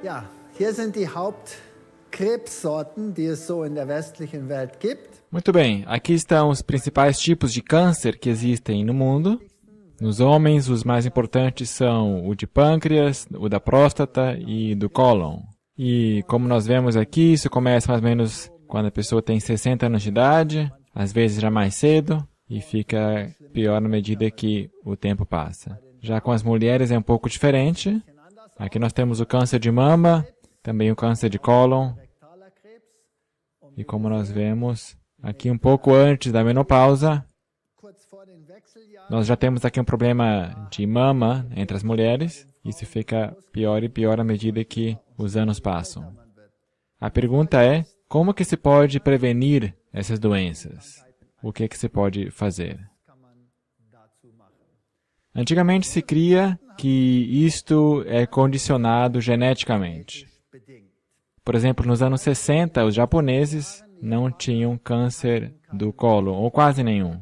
Ja, hier sind die Hauptkrebssorten, die es so in der westlichen Welt gibt. Muito bem, aqui estão os principais tipos de câncer que existem no mundo. Nos homens, os mais importantes são o de pâncreas, o da próstata e do cólon. E como nós vemos aqui, isso começa mais ou menos quando a pessoa tem 60 anos de idade, às vezes já mais cedo, e fica pior na medida que o tempo passa. Já com as mulheres é um pouco diferente. Aqui nós temos o câncer de mama, também o câncer de cólon. E como nós vemos, aqui um pouco antes da menopausa, nós já temos aqui um problema de mama entre as mulheres. Isso fica pior e pior à medida que os anos passam. A pergunta é, como que se pode prevenir essas doenças? O que se pode fazer? Antigamente se cria que isto é condicionado geneticamente. Por exemplo, nos anos 60, os japoneses não tinham câncer do cólon, ou quase nenhum.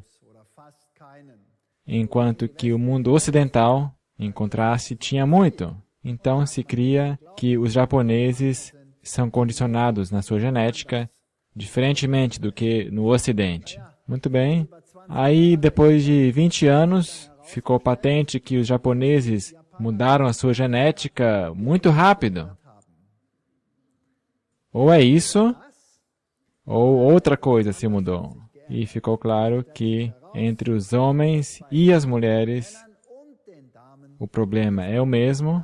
Enquanto que o mundo ocidental, em contraste, tinha muito. Então se cria que os japoneses são condicionados na sua genética, diferentemente do que no Ocidente. Muito bem. Aí, depois de 20 anos, ficou patente que os japoneses mudaram a sua genética muito rápido. Ou é isso, ou outra coisa se mudou. E ficou claro que entre os homens e as mulheres, o problema é o mesmo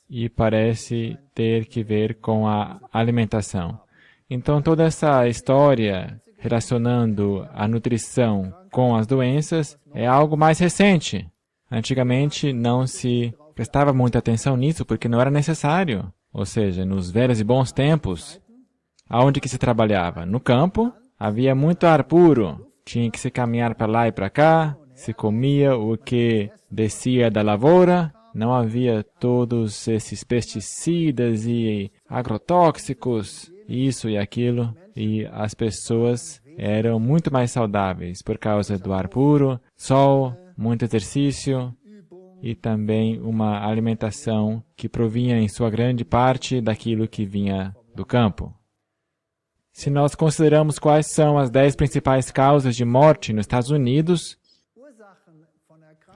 e parece ter que ver com a alimentação. Então, toda essa história relacionando a nutrição com as doenças é algo mais recente. Antigamente não se prestava muita atenção nisso porque não era necessário. Ou seja, nos velhos e bons tempos, aonde que se trabalhava? No campo, havia muito ar puro. Tinha que se caminhar para lá e para cá, se comia o que descia da lavoura, não havia todos esses pesticidas e agrotóxicos, isso e aquilo, e as pessoas eram muito mais saudáveis por causa do ar puro, sol, muito exercício e também uma alimentação que provinha em sua grande parte daquilo que vinha do campo. Se nós consideramos quais são as 10 principais causas de morte nos Estados Unidos,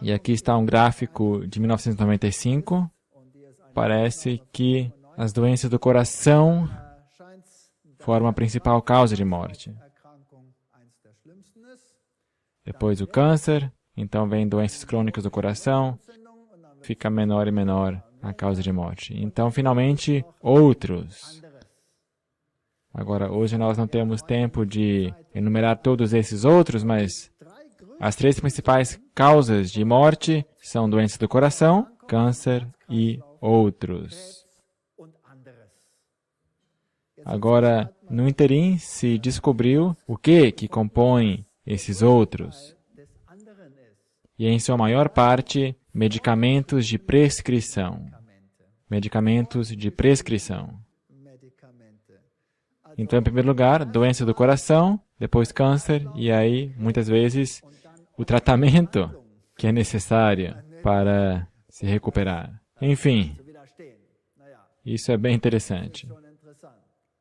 e aqui está um gráfico de 1995, parece que as doenças do coração formam a principal causa de morte. Depois o câncer, então vem doenças crônicas do coração, fica menor e menor a causa de morte. Então, finalmente, outros. Agora, hoje nós não temos tempo de enumerar todos esses outros, mas as 3 principais causas de morte são doenças do coração, câncer e outros. Agora, no interim, se descobriu o que compõe esses outros. E, em sua maior parte, medicamentos de prescrição. Medicamentos de prescrição. Então, em primeiro lugar, doença do coração, depois câncer, e aí, muitas vezes, o tratamento que é necessário para se recuperar. Enfim, isso é bem interessante.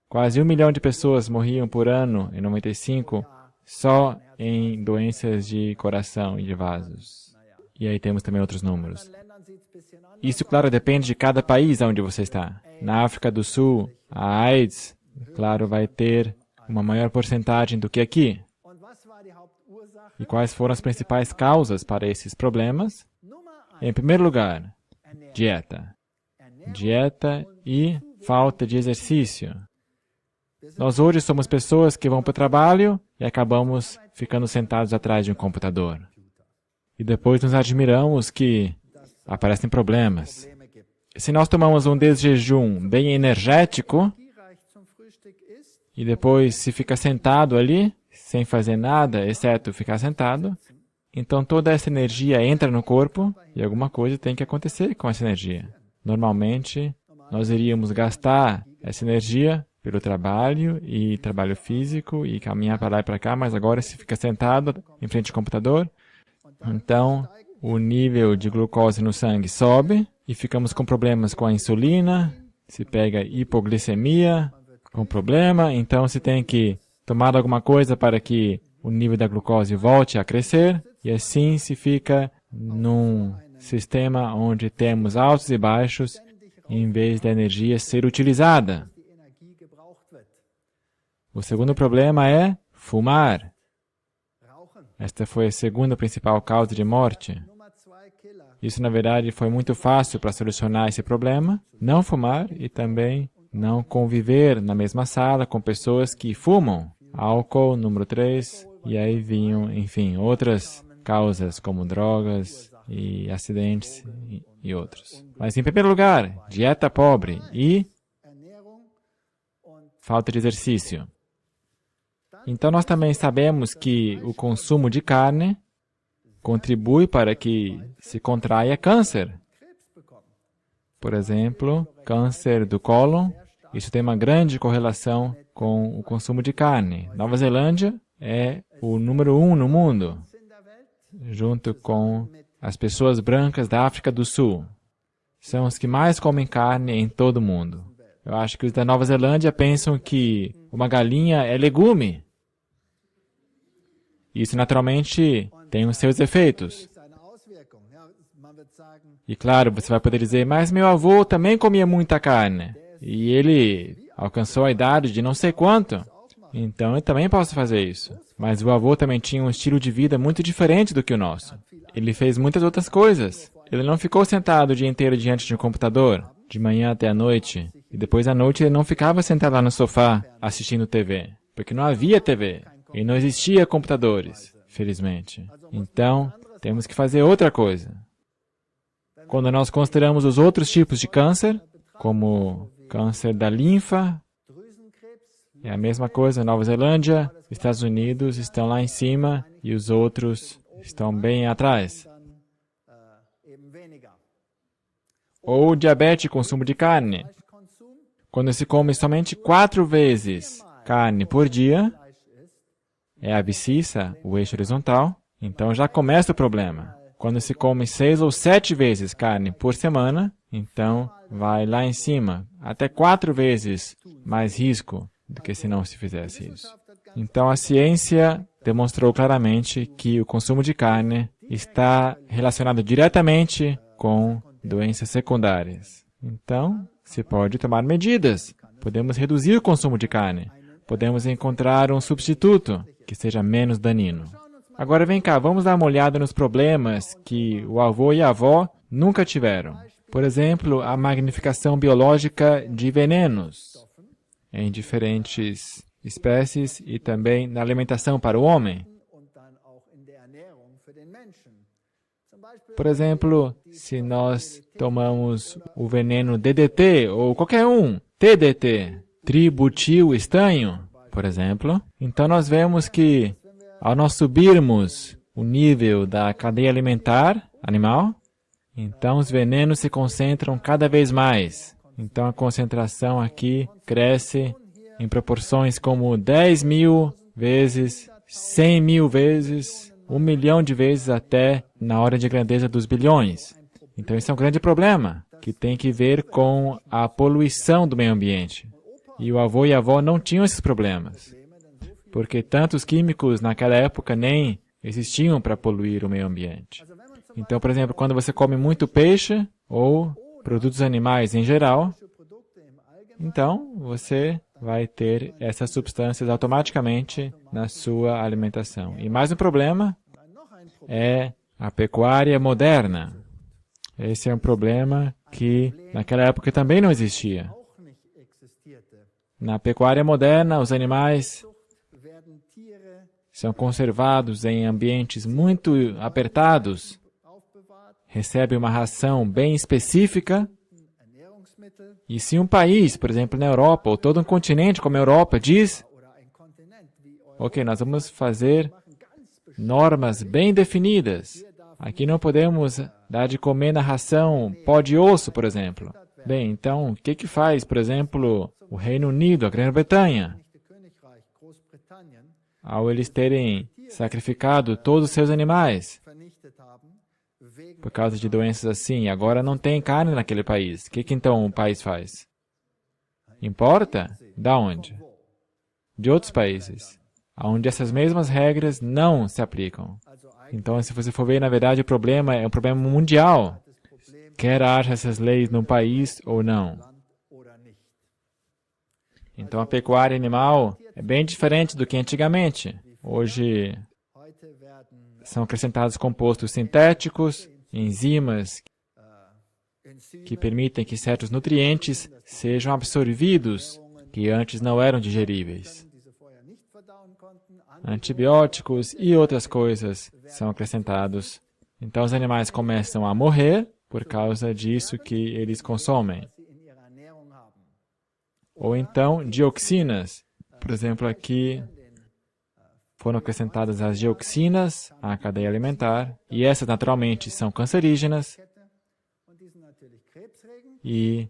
Quase 1 milhão de pessoas morriam por ano em 95 só em doenças de coração e de vasos. E aí temos também outros números. Isso, claro, depende de cada país onde você está. Na África do Sul, a AIDS, claro, vai ter uma maior porcentagem do que aqui. E quais foram as principais causas para esses problemas? Em primeiro lugar, dieta. Dieta e falta de exercício. Nós hoje somos pessoas que vão para o trabalho e acabamos ficando sentados atrás de um computador. E depois nos admiramos que aparecem problemas. Se nós tomamos um desjejum bem energético e depois se fica sentado ali, sem fazer nada, exceto ficar sentado, então toda essa energia entra no corpo e alguma coisa tem que acontecer com essa energia. Normalmente, nós iríamos gastar essa energia pelo trabalho e trabalho físico e caminhar para lá e para cá, mas agora se fica sentado em frente ao computador, então o nível de glucose no sangue sobe e ficamos com problemas com a insulina, se pega hipoglicemia com problema, então se tem que tomar alguma coisa para que o nível da glucose volte a crescer, e assim se fica num sistema onde temos altos e baixos, em vez da energia ser utilizada. O segundo problema é fumar. Esta foi a segunda principal causa de morte. Isso, na verdade, foi muito fácil para solucionar esse problema. Não fumar e também não conviver na mesma sala com pessoas que fumam. Álcool, número 3, e aí vinham, enfim, outras causas como drogas e acidentes e outros. Mas, em primeiro lugar, dieta pobre e falta de exercício. Então, nós também sabemos que o consumo de carne contribui para que se contraia câncer. Por exemplo, câncer do cólon, isso tem uma grande correlação com o consumo de carne. Nova Zelândia é o número 1 no mundo, junto com as pessoas brancas da África do Sul. São os que mais comem carne em todo o mundo. Eu acho que os da Nova Zelândia pensam que uma galinha é legume. Isso, naturalmente, tem os seus efeitos. E, claro, você vai poder dizer, mas meu avô também comia muita carne. E ele alcançou a idade de não sei quanto. Então, eu também posso fazer isso. Mas o avô também tinha um estilo de vida muito diferente do que o nosso. Ele fez muitas outras coisas. Ele não ficou sentado o dia inteiro diante de um computador, de manhã até a noite. E depois à noite ele não ficava sentado lá no sofá assistindo TV. Porque não havia TV. E não existia computadores, felizmente. Então, temos que fazer outra coisa. Quando nós consideramos os outros tipos de câncer, como câncer da linfa, é a mesma coisa, Nova Zelândia, Estados Unidos estão lá em cima e os outros estão bem atrás. Ou diabetes e consumo de carne. Quando se come somente 4 vezes carne por dia, é a abscissa, o eixo horizontal, então já começa o problema. Quando se come 6 ou 7 vezes carne por semana, então vai lá em cima, até 4 vezes mais risco do que se não se fizesse isso. Então a ciência demonstrou claramente que o consumo de carne está relacionado diretamente com doenças secundárias. Então, se pode tomar medidas. Podemos reduzir o consumo de carne. Podemos encontrar um substituto que seja menos danino. Agora vem cá, vamos dar uma olhada nos problemas que o avô e a avó nunca tiveram. Por exemplo, a magnificação biológica de venenos em diferentes espécies e também na alimentação para o homem. Por exemplo, se nós tomamos o veneno DDT ou qualquer um, TDT, tributil-estanho, por exemplo, então nós vemos que ao nós subirmos o nível da cadeia alimentar animal, então os venenos se concentram cada vez mais. Então a concentração aqui cresce em proporções como 10.000 vezes, 100.000 vezes, 1 milhão de vezes até na ordem de grandeza dos bilhões. Então isso é um grande problema, que tem que ver com a poluição do meio ambiente. E o avô e a avó não tinham esses problemas, porque tantos químicos naquela época nem existiam para poluir o meio ambiente. Então, por exemplo, quando você come muito peixe ou produtos animais em geral, então você vai ter essas substâncias automaticamente na sua alimentação. E mais um problema é a pecuária moderna. Esse é um problema que naquela época também não existia. Na pecuária moderna, os animais são conservados em ambientes muito apertados, recebem uma ração bem específica. E se um país, por exemplo, na Europa, ou todo um continente como a Europa, diz, ok, nós vamos fazer normas bem definidas. Aqui não podemos dar de comer na ração pó de osso, por exemplo. Bem, então, o que faz, por exemplo, o Reino Unido, a Grã-Bretanha? Ao eles terem sacrificado todos os seus animais por causa de doenças assim, agora não tem carne naquele país. O que então o país faz? Importa? Da onde? De outros países, onde essas mesmas regras não se aplicam. Então, se você for ver, na verdade, o problema é um problema mundial. Quer haja essas leis num país ou não. Então, a pecuária animal é bem diferente do que antigamente. Hoje, são acrescentados compostos sintéticos, enzimas que permitem que certos nutrientes sejam absorvidos, que antes não eram digeríveis. Antibióticos e outras coisas são acrescentados. Então, os animais começam a morrer por causa disso que eles consomem. Ou então, dioxinas. Por exemplo, aqui foram acrescentadas as dioxinas à cadeia alimentar, e essas naturalmente são cancerígenas, e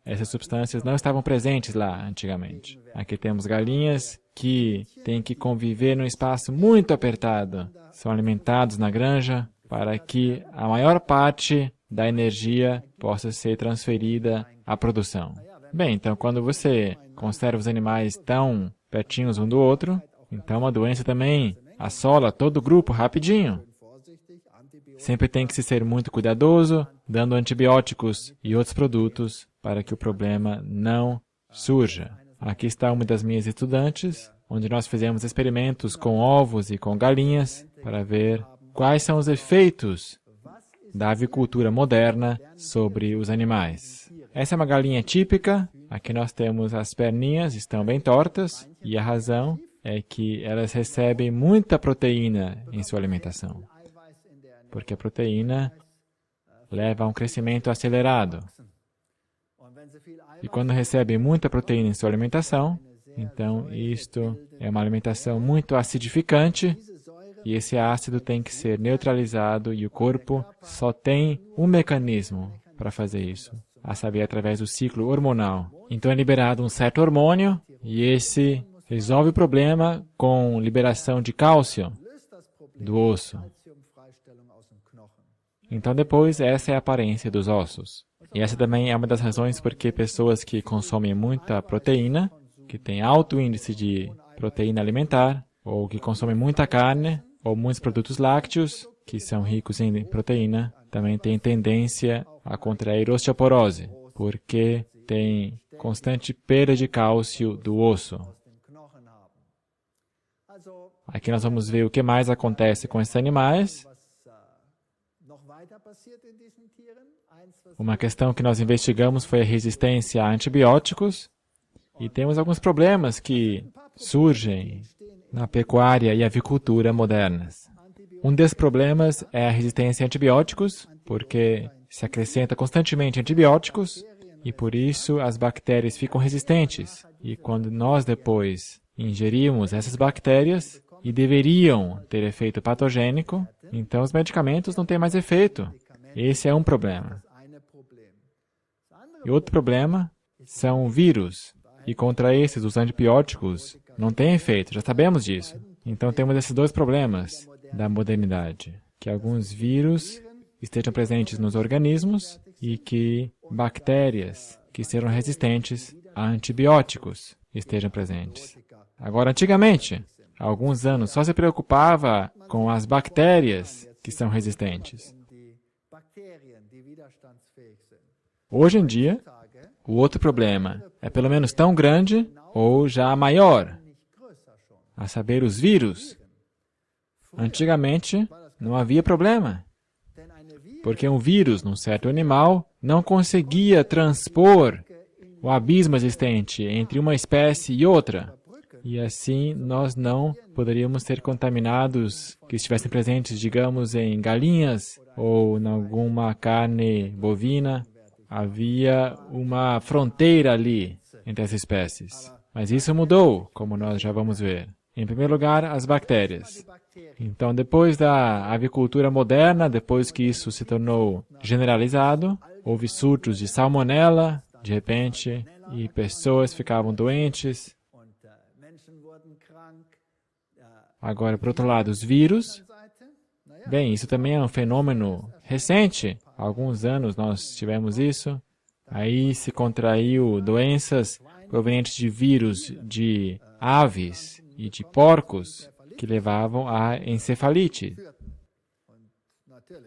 essas substâncias não estavam presentes lá antigamente. Aqui temos galinhas que têm que conviver num espaço muito apertado. São alimentados na granja para que a maior parte da energia possa ser transferida à produção. Bem, então quando você conserva os animais tão pertinhos um do outro, então uma doença também assola todo o grupo rapidinho. Sempre tem que se ser muito cuidadoso, dando antibióticos e outros produtos para que o problema não surja. Aqui está uma das minhas estudantes, onde nós fizemos experimentos com ovos e com galinhas para ver quais são os efeitos da avicultura moderna sobre os animais. Essa é uma galinha típica. Aqui nós temos as perninhas, estão bem tortas, e a razão é que elas recebem muita proteína em sua alimentação, porque a proteína leva a um crescimento acelerado. E quando recebem muita proteína em sua alimentação, então isto é uma alimentação muito acidificante, e esse ácido tem que ser neutralizado, e o corpo só tem um mecanismo para fazer isso, a saber, através do ciclo hormonal. Então é liberado um certo hormônio, e esse resolve o problema com liberação de cálcio do osso. Então depois, essa é a aparência dos ossos. E essa também é uma das razões porque pessoas que consomem muita proteína, que têm alto índice de proteína alimentar, ou que consomem muita carne, ou muitos produtos lácteos, que são ricos em proteína, também têm tendência a contrair osteoporose, porque tem constante perda de cálcio do osso. Aqui nós vamos ver o que mais acontece com esses animais. Uma questão que nós investigamos foi a resistência a antibióticos, e temos alguns problemas que surgem na pecuária e avicultura modernas. Um desses problemas é a resistência a antibióticos, porque se acrescenta constantemente antibióticos, e por isso as bactérias ficam resistentes. E quando nós depois ingerimos essas bactérias, e deveriam ter efeito patogênico, então os medicamentos não têm mais efeito. Esse é um problema. E outro problema são vírus. E contra esses, os antibióticos não têm efeito, já sabemos disso. Então temos esses dois problemas da modernidade, que alguns vírus estejam presentes nos organismos e que bactérias que sejam resistentes a antibióticos estejam presentes. Agora, antigamente, há alguns anos, só se preocupava com as bactérias que são resistentes. Hoje em dia, o outro problema é pelo menos tão grande ou já maior, a saber, os vírus. Antigamente, não havia problema, porque um vírus num certo animal não conseguia transpor o abismo existente entre uma espécie e outra. E assim, nós não poderíamos ser contaminados que estivessem presentes, digamos, em galinhas ou em alguma carne bovina. Havia uma fronteira ali entre as espécies. Mas isso mudou, como nós já vamos ver. Em primeiro lugar, as bactérias. Então, depois da avicultura moderna, depois que isso se tornou generalizado, houve surtos de salmonela, de repente, e pessoas ficavam doentes. Agora, por outro lado, os vírus. Bem, isso também é um fenômeno recente. Há alguns anos nós tivemos isso. Aí se contraiu doenças provenientes de vírus de aves e de porcos que levavam a encefalite.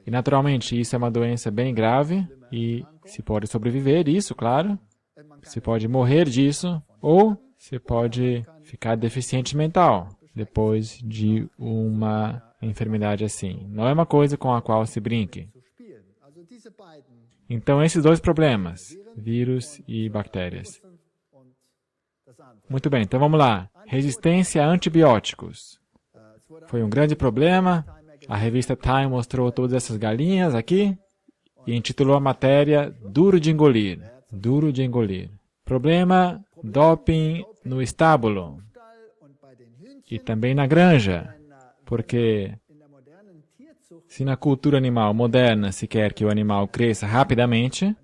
E, naturalmente, isso é uma doença bem grave e se pode sobreviver disso, claro. Se pode morrer disso ou se pode ficar deficiente mental depois de uma enfermidade assim. Não é uma coisa com a qual se brinque. Então, esses dois problemas, vírus e bactérias. Muito bem, então vamos lá. Resistência a antibióticos. Foi um grande problema. A revista Time mostrou todas essas galinhas aqui e intitulou a matéria Duro de engolir. Duro de engolir. Problema, doping no estábulo e também na granja, porque se na cultura animal moderna se quer que o animal cresça rapidamente,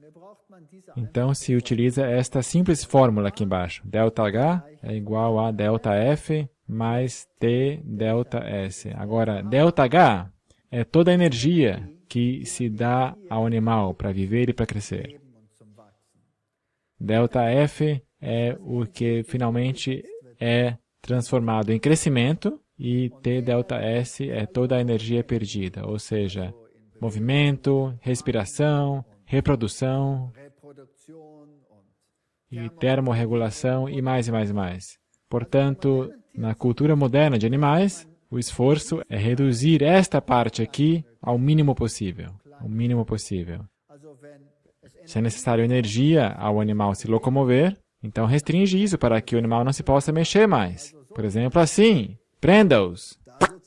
então se utiliza esta simples fórmula aqui embaixo. ΔH é igual a ΔF mais T ΔS. Agora, ΔH é toda a energia que se dá ao animal para viver e para crescer. ΔF é o que finalmente é transformado em crescimento e TΔS é toda a energia perdida, ou seja, movimento, respiração, reprodução e termorregulação e mais e mais e mais. Portanto, na cultura moderna de animais, o esforço é reduzir esta parte aqui ao mínimo possível. Ao mínimo possível. Se é necessário energia ao animal se locomover, então restringe isso para que o animal não se possa mexer mais. Por exemplo, assim, prenda-os.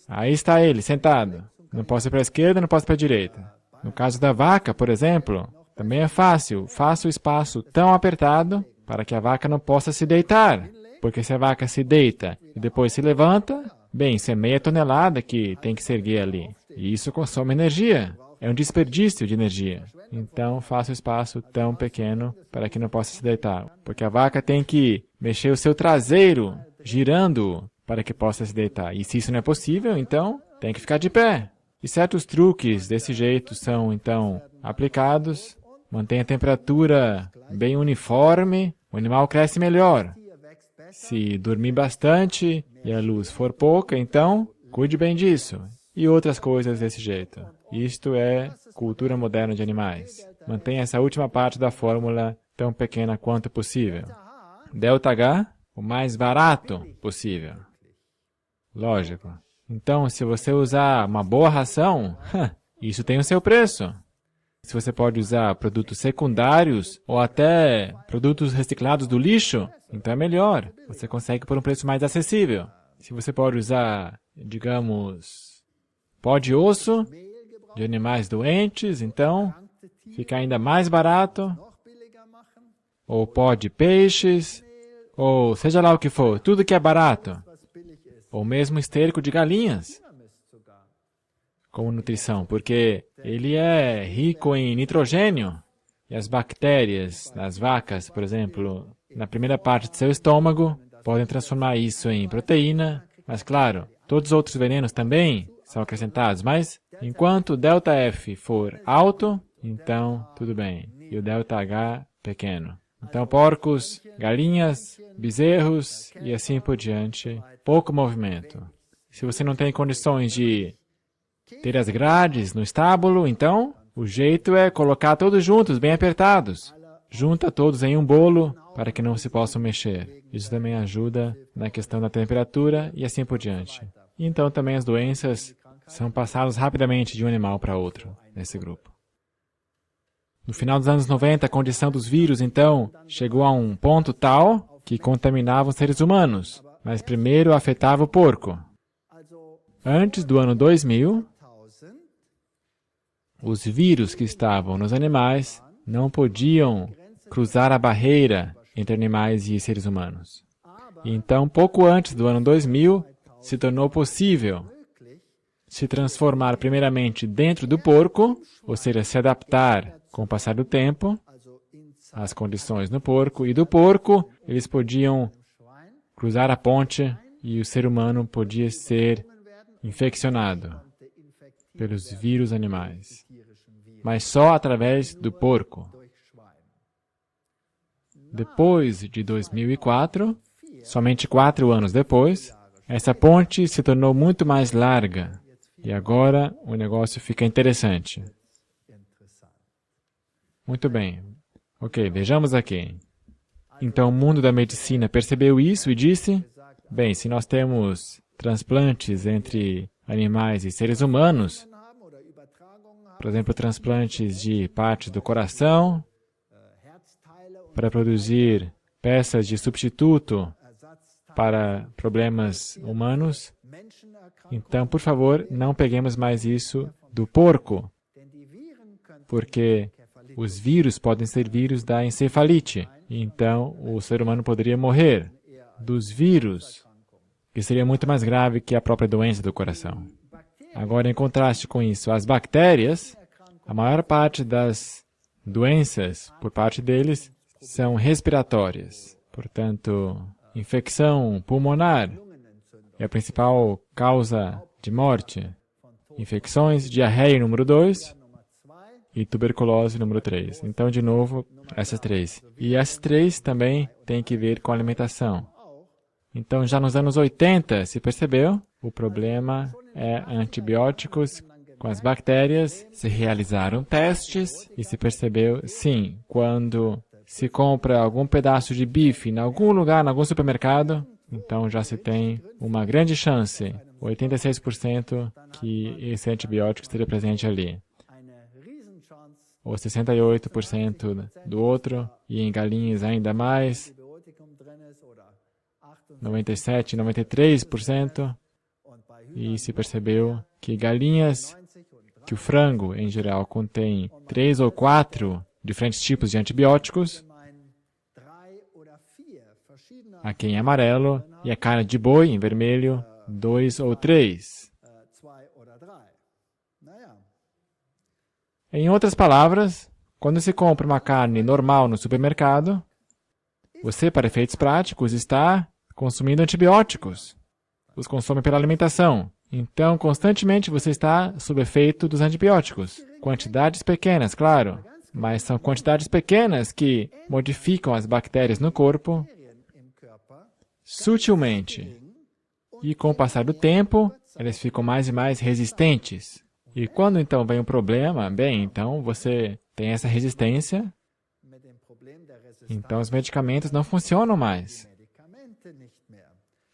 Aí está ele, sentado. Não posso ir para a esquerda, não posso ir para a direita. No caso da vaca, por exemplo, também é fácil. Faça o espaço tão apertado para que a vaca não possa se deitar. Porque se a vaca se deita e depois se levanta, bem, isso é meia tonelada que tem que se erguer ali. E isso consome energia. É um desperdício de energia. Então, faça o espaço tão pequeno para que não possa se deitar. Porque a vaca tem que mexer o seu traseiro, girando, para que possa se deitar. E se isso não é possível, então, tem que ficar de pé. E certos truques desse jeito são, então, aplicados. Mantém a temperatura bem uniforme, o animal cresce melhor. Se dormir bastante e a luz for pouca, então, cuide bem disso. E outras coisas desse jeito. Isto é cultura moderna de animais. Mantenha essa última parte da fórmula tão pequena quanto possível. ΔH, o mais barato possível. Lógico. Então, se você usar uma boa ração, isso tem o seu preço. Se você pode usar produtos secundários ou até produtos reciclados do lixo, então é melhor. Você consegue por um preço mais acessível. Se você pode usar, digamos, pó de osso de animais doentes, então fica ainda mais barato. Ou pó de peixes, ou seja lá o que for, tudo que é barato. Ou mesmo esterco de galinhas, como nutrição, porque ele é rico em nitrogênio. E as bactérias das vacas, por exemplo, na primeira parte do seu estômago, podem transformar isso em proteína. Mas, claro, todos os outros venenos também são acrescentados, mas enquanto o ΔF for alto, então tudo bem. E o ΔH pequeno. Então, porcos, galinhas, bezerros e assim por diante, pouco movimento. Se você não tem condições de ter as grades no estábulo, então o jeito é colocar todos juntos, bem apertados. Junta todos em um bolo para que não se possam mexer. Isso também ajuda na questão da temperatura e assim por diante. E então também as doenças são passadas rapidamente de um animal para outro nesse grupo. No final dos anos 90, a condição dos vírus, então, chegou a um ponto tal que contaminava os seres humanos, mas primeiro afetava o porco. Antes do ano 2000, os vírus que estavam nos animais não podiam cruzar a barreira entre animais e seres humanos. E então, pouco antes do ano 2000, se tornou possível se transformar primeiramente dentro do porco, ou seja, se adaptar com o passar do tempo às condições no porco, e do porco eles podiam cruzar a ponte e o ser humano podia ser infeccionado pelos vírus animais, mas só através do porco. Depois de 2004, somente 4 anos depois, essa ponte se tornou muito mais larga. E agora o negócio fica interessante. Muito bem. Ok, vejamos aqui. Então o mundo da medicina percebeu isso e disse, bem, se nós temos transplantes entre animais e seres humanos, por exemplo, transplantes de partes do coração, para produzir peças de substituto para problemas humanos, então, por favor, não peguemos mais isso do porco, porque os vírus podem ser vírus da encefalite. Então, o ser humano poderia morrer dos vírus, que seria muito mais grave que a própria doença do coração. Agora, em contraste com isso, as bactérias, a maior parte das doenças, por parte deles, são respiratórias. Portanto, infecção pulmonar é a principal causa de morte. Infecções, diarreia número 2 e tuberculose número 3. Então, de novo, essas 3. E essas 3 também têm que ver com a alimentação. Então, já nos anos 80, se percebeu, o problema é antibióticos com as bactérias. Se realizaram testes e se percebeu, sim, quando se compra algum pedaço de bife em algum lugar, em algum supermercado, então já se tem uma grande chance, 86%, que esse antibiótico esteja presente ali. Ou 68% do outro, e em galinhas ainda mais, 97%, 93%, e se percebeu que galinhas, que o frango em geral contém 3 ou 4 diferentes tipos de antibióticos, aqui em amarelo, e a carne de boi em vermelho, 2 ou 3. Em outras palavras, quando se compra uma carne normal no supermercado, você, para efeitos práticos, está consumindo antibióticos. Os consome pela alimentação. Então, constantemente você está sob efeito dos antibióticos. Quantidades pequenas, claro, mas são quantidades pequenas que modificam as bactérias no corpo sutilmente. E com o passar do tempo, elas ficam mais e mais resistentes. E quando então vem um problema, bem, então você tem essa resistência, então os medicamentos não funcionam mais.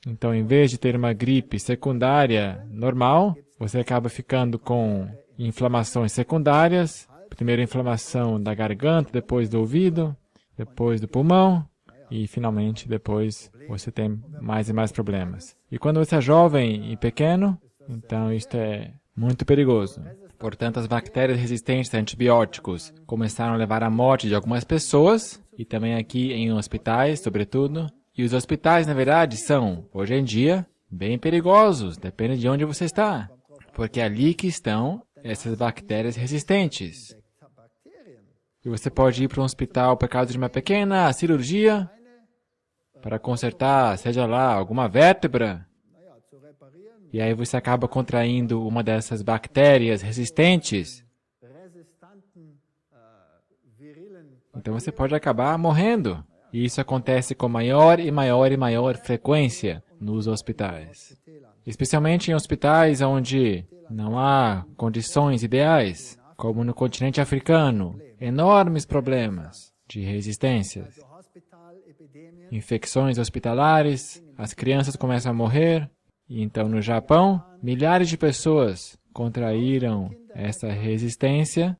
Então, em vez de ter uma gripe secundária normal, você acaba ficando com inflamações secundárias. Primeiro inflamação da garganta, depois do ouvido, depois do pulmão e, finalmente, depois você tem mais e mais problemas. E quando você é jovem e pequeno, então isto é muito perigoso. Portanto, as bactérias resistentes a antibióticos começaram a levar à morte de algumas pessoas, e também aqui em hospitais, sobretudo. E os hospitais, na verdade, são, hoje em dia, bem perigosos, depende de onde você está. Porque é ali que estão essas bactérias resistentes. E você pode ir para um hospital por causa de uma pequena cirurgia, para consertar, seja lá, alguma vértebra. E aí você acaba contraindo uma dessas bactérias resistentes. Então você pode acabar morrendo. E isso acontece com maior e maior e maior frequência nos hospitais. Especialmente em hospitais onde não há condições ideais, como no continente africano, enormes problemas de resistências. Infecções hospitalares, as crianças começam a morrer. E então, no Japão, milhares de pessoas contraíram essa resistência.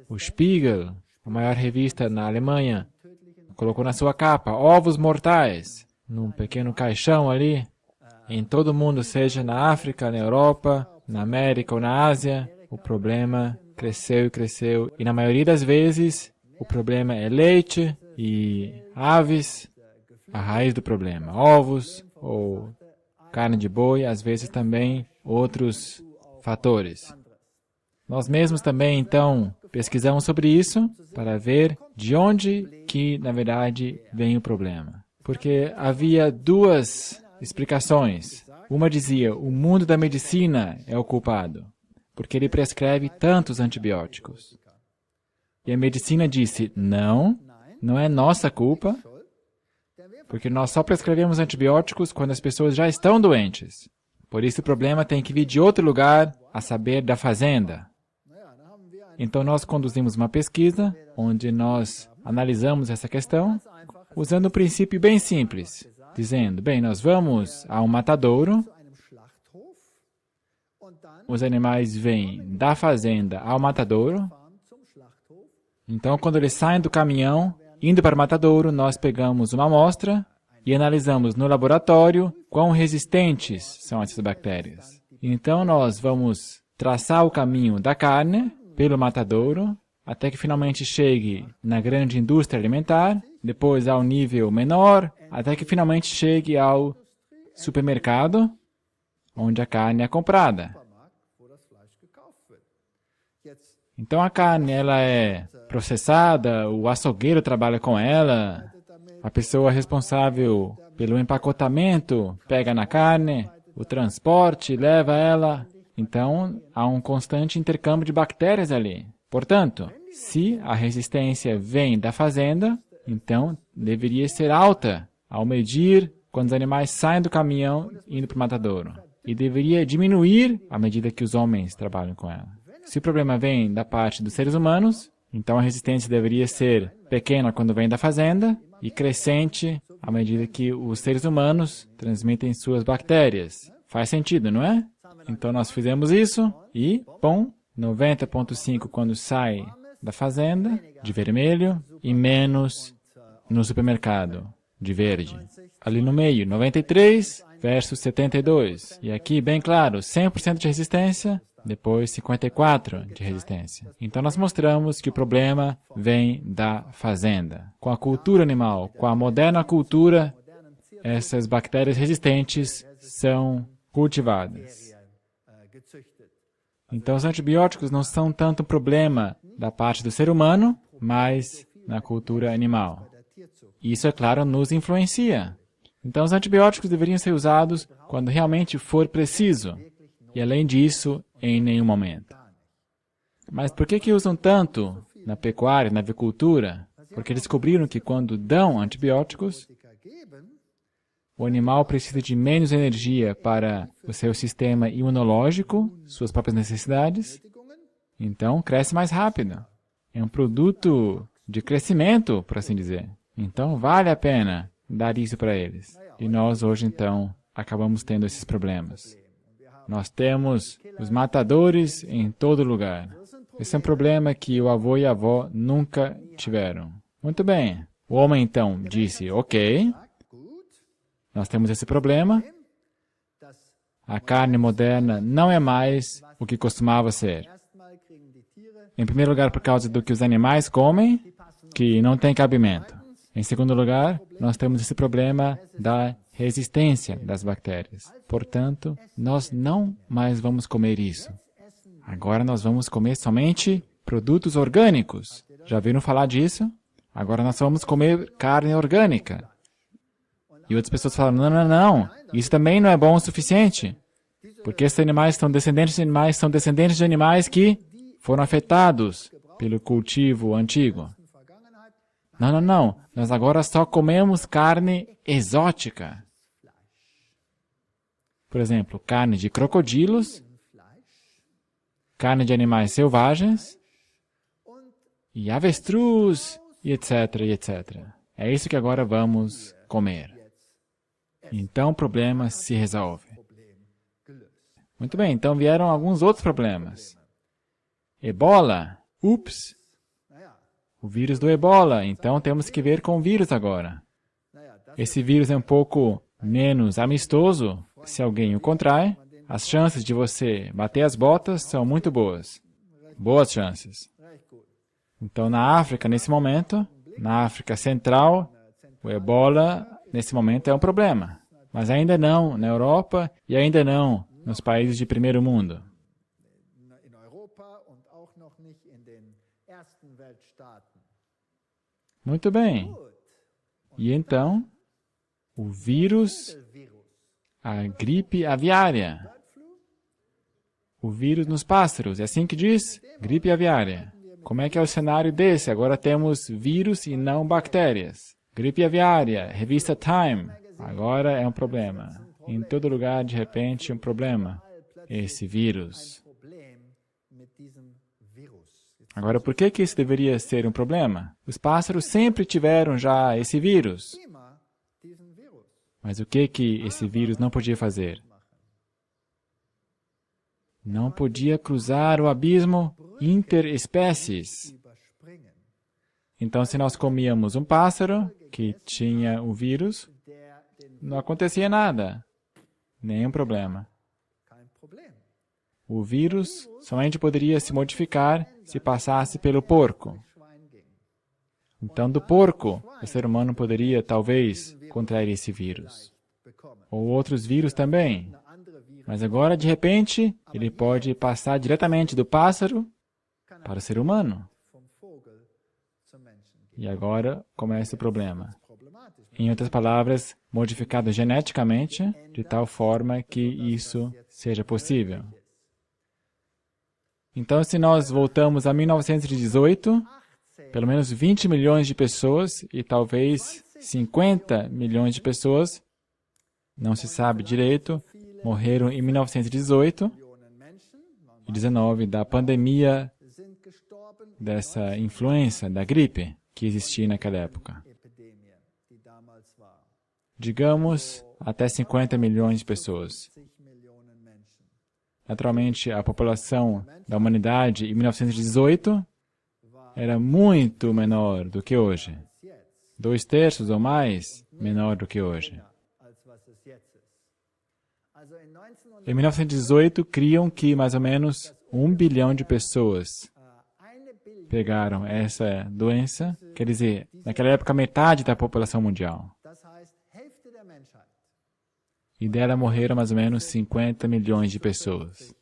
O Spiegel, a maior revista na Alemanha, colocou na sua capa ovos mortais, num pequeno caixão ali, em todo o mundo, seja na África, na Europa, na América ou na Ásia. O problema cresceu e cresceu. E na maioria das vezes, o problema é leite e aves, a raiz do problema. Ovos ou carne de boi, às vezes também outros fatores. Nós mesmos também, então, pesquisamos sobre isso para ver de onde que, na verdade, vem o problema. Porque havia duas explicações. Uma dizia, o mundo da medicina é o culpado, porque ele prescreve tantos antibióticos. E a medicina disse, não, não é nossa culpa, porque nós só prescrevemos antibióticos quando as pessoas já estão doentes. Por isso o problema tem que vir de outro lugar, a saber, da fazenda. Então nós conduzimos uma pesquisa, onde nós analisamos essa questão, usando um princípio bem simples, dizendo, bem, nós vamos a um matadouro, os animais vêm da fazenda ao matadouro, então quando eles saem do caminhão, indo para o matadouro, nós pegamos uma amostra e analisamos no laboratório quão resistentes são essas bactérias. Então nós vamos traçar o caminho da carne pelo matadouro, até que finalmente chegue na grande indústria alimentar, depois ao nível menor, até que finalmente chegue ao supermercado, onde a carne é comprada. Então a carne ela é processada, o açougueiro trabalha com ela, a pessoa responsável pelo empacotamento pega na carne, o transporte leva ela. Então há um constante intercâmbio de bactérias ali. Portanto, se a resistência vem da fazenda, então deveria ser alta ao medir quando os animais saem do caminhão indo para o matadouro. E deveria diminuir à medida que os homens trabalham com ela. Se o problema vem da parte dos seres humanos, então a resistência deveria ser pequena quando vem da fazenda e crescente à medida que os seres humanos transmitem suas bactérias. Faz sentido, não é? Então nós fizemos isso e, pum, 90,5 quando sai da fazenda, de vermelho, e menos no supermercado, de verde. Ali no meio, 93 versus 72. E aqui, bem claro, 100% de resistência, depois 54 de resistência. Então nós mostramos que o problema vem da fazenda. Com a cultura animal, com a moderna cultura, essas bactérias resistentes são cultivadas. Então os antibióticos não são tanto um problema da parte do ser humano, mas na cultura animal. Isso, é claro, nos influencia. Então os antibióticos deveriam ser usados quando realmente for preciso. E além disso, em nenhum momento. Mas por que usam tanto na pecuária, na avicultura? Porque descobriram que quando dão antibióticos, o animal precisa de menos energia para o seu sistema imunológico, suas próprias necessidades, então cresce mais rápido. É um produto de crescimento, por assim dizer. Então vale a pena dar isso para eles. E nós hoje, então, acabamos tendo esses problemas. Nós temos os matadores em todo lugar. Esse é um problema que o avô e a avó nunca tiveram. Muito bem. O homem, então, disse, ok, nós temos esse problema. A carne moderna não é mais o que costumava ser. Em primeiro lugar, por causa do que os animais comem, que não tem cabimento. Em segundo lugar, nós temos esse problema da resistência das bactérias. Portanto, nós não mais vamos comer isso. Agora nós vamos comer somente produtos orgânicos. Já viram falar disso? Agora nós vamos comer carne orgânica. E outras pessoas falam, não, isso também não é bom o suficiente. Porque esses animais são descendentes de animais que foram afetados pelo cultivo antigo. Não, nós agora só comemos carne exótica. Por exemplo, carne de crocodilos, carne de animais selvagens, e avestruz, e etc, e etc. É isso que agora vamos comer. Então o problema se resolve. Muito bem, então vieram alguns outros problemas. Ebola, ups! O vírus do ebola, então temos que ver com o vírus agora. Esse vírus é um pouco menos amistoso se alguém o contrai. As chances de você bater as botas são muito boas. Boas chances. Então na África, nesse momento, na África Central, o ebola, nesse momento, é um problema. Mas ainda não na Europa e ainda não nos países de primeiro mundo. Muito bem. E então, o vírus, a gripe aviária. O vírus nos pássaros, é assim que diz? Gripe aviária. Como é que é o cenário desse? Agora temos vírus e não bactérias. Gripe aviária, revista Time. Agora é um problema. Em todo lugar, de repente, um problema. Esse vírus. Agora, por que isso deveria ser um problema? Os pássaros sempre tiveram já esse vírus. Mas o que esse vírus não podia fazer? Não podia cruzar o abismo interespécies. Então, se nós comíamos um pássaro que tinha o vírus, não acontecia nada. Nenhum problema. O vírus somente poderia se modificar se passasse pelo porco. Então, do porco, o ser humano poderia, talvez, contrair esse vírus. Ou outros vírus também. Mas agora, de repente, ele pode passar diretamente do pássaro para o ser humano. E agora começa o problema. Em outras palavras, modificado geneticamente, de tal forma que isso seja possível. Então, se nós voltamos a 1918, pelo menos 20 milhões de pessoas, e talvez 50 milhões de pessoas, não se sabe direito, morreram em 1918 e 19 da pandemia dessa influenza, da gripe que existia naquela época. Digamos, até 50 milhões de pessoas. Naturalmente, a população da humanidade em 1918 era muito menor do que hoje. 2/3 ou mais menor do que hoje. Em 1918, criam que mais ou menos 1 bilhão de pessoas pegaram essa doença. Quer dizer, naquela época, metade da população mundial. E dela morreram mais ou menos 50 milhões de pessoas.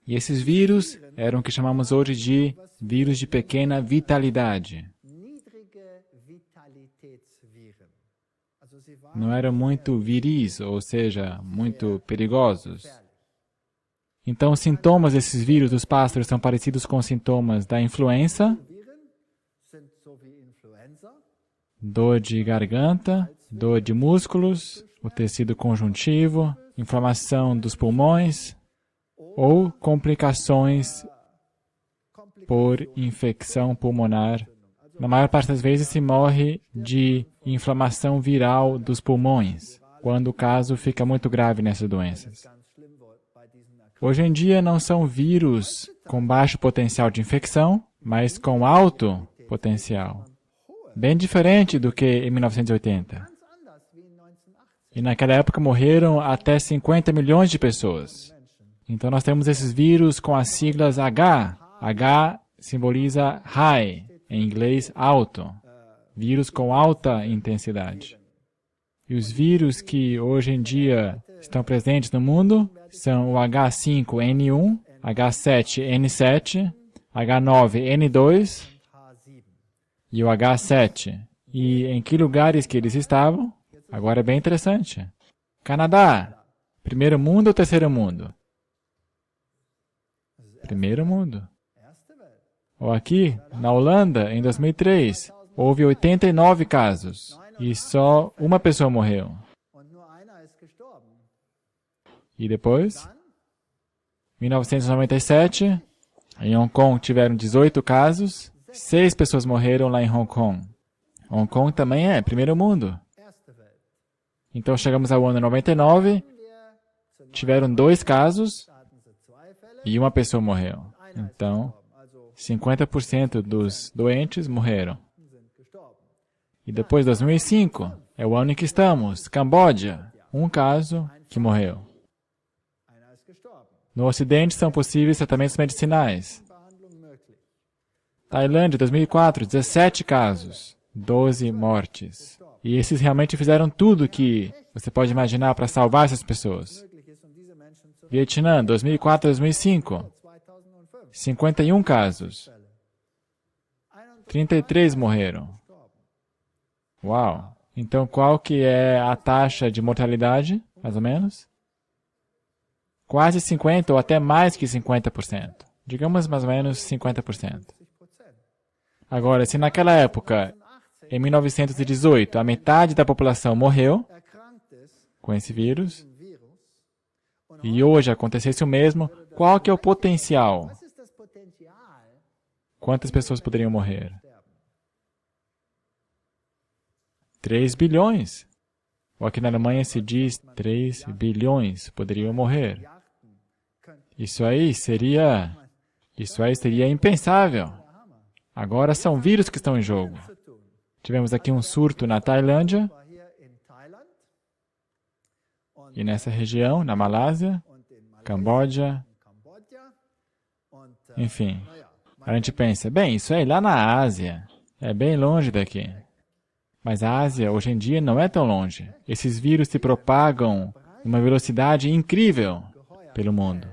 E esses vírus eram o que chamamos hoje de vírus de pequena vitalidade. Não eram muito viris, ou seja, muito perigosos. Então, os sintomas desses vírus dos pássaros são parecidos com os sintomas da influenza, dor de garganta, dor de músculos, o tecido conjuntivo, inflamação dos pulmões ou complicações por infecção pulmonar. Na maior parte das vezes se morre de inflamação viral dos pulmões, quando o caso fica muito grave nessas doenças. Hoje em dia não são vírus com baixo potencial de infecção, mas com alto potencial. Bem diferente do que em 1980. E naquela época morreram até 50 milhões de pessoas. Então nós temos esses vírus com as siglas H. H simboliza high, em inglês alto. Vírus com alta intensidade. E os vírus que hoje em dia estão presentes no mundo são o H5N1, H7N7, H9N2 e o H7. E em que lugares que eles estavam? Agora é bem interessante. Canadá, primeiro mundo ou terceiro mundo? Primeiro mundo. Ou aqui, na Holanda, em 2003, houve 89 casos e só uma pessoa morreu. E depois, 1997, em Hong Kong tiveram 18 casos, 6 pessoas morreram lá em Hong Kong. Hong Kong também é primeiro mundo. Então chegamos ao ano 99, tiveram 2 casos e uma pessoa morreu. Então, 50% dos doentes morreram. E depois, 2005, é o ano em que estamos, Camboja, um caso que morreu. No Ocidente são possíveis tratamentos medicinais. Tailândia, 2004, 17 casos, 12 mortes. E esses realmente fizeram tudo que você pode imaginar para salvar essas pessoas. Vietnã, 2004 a 2005, 51 casos. 33 morreram. Uau! Então, qual que é a taxa de mortalidade, mais ou menos? Quase 50% ou até mais que 50%. Digamos mais ou menos 50%. Agora, se naquela época, em 1918, a metade da população morreu com esse vírus, e hoje acontecesse o mesmo, qual que é o potencial? Quantas pessoas poderiam morrer? 3 bilhões. Ou aqui na Alemanha se diz 3 bilhões poderiam morrer. Isso aí seria impensável. Agora são vírus que estão em jogo. Tivemos aqui um surto na Tailândia, e nessa região, na Malásia, Camboja, enfim. A gente pensa, bem, isso é lá na Ásia, é bem longe daqui. Mas a Ásia, hoje em dia, não é tão longe. Esses vírus se propagam numa velocidade incrível pelo mundo.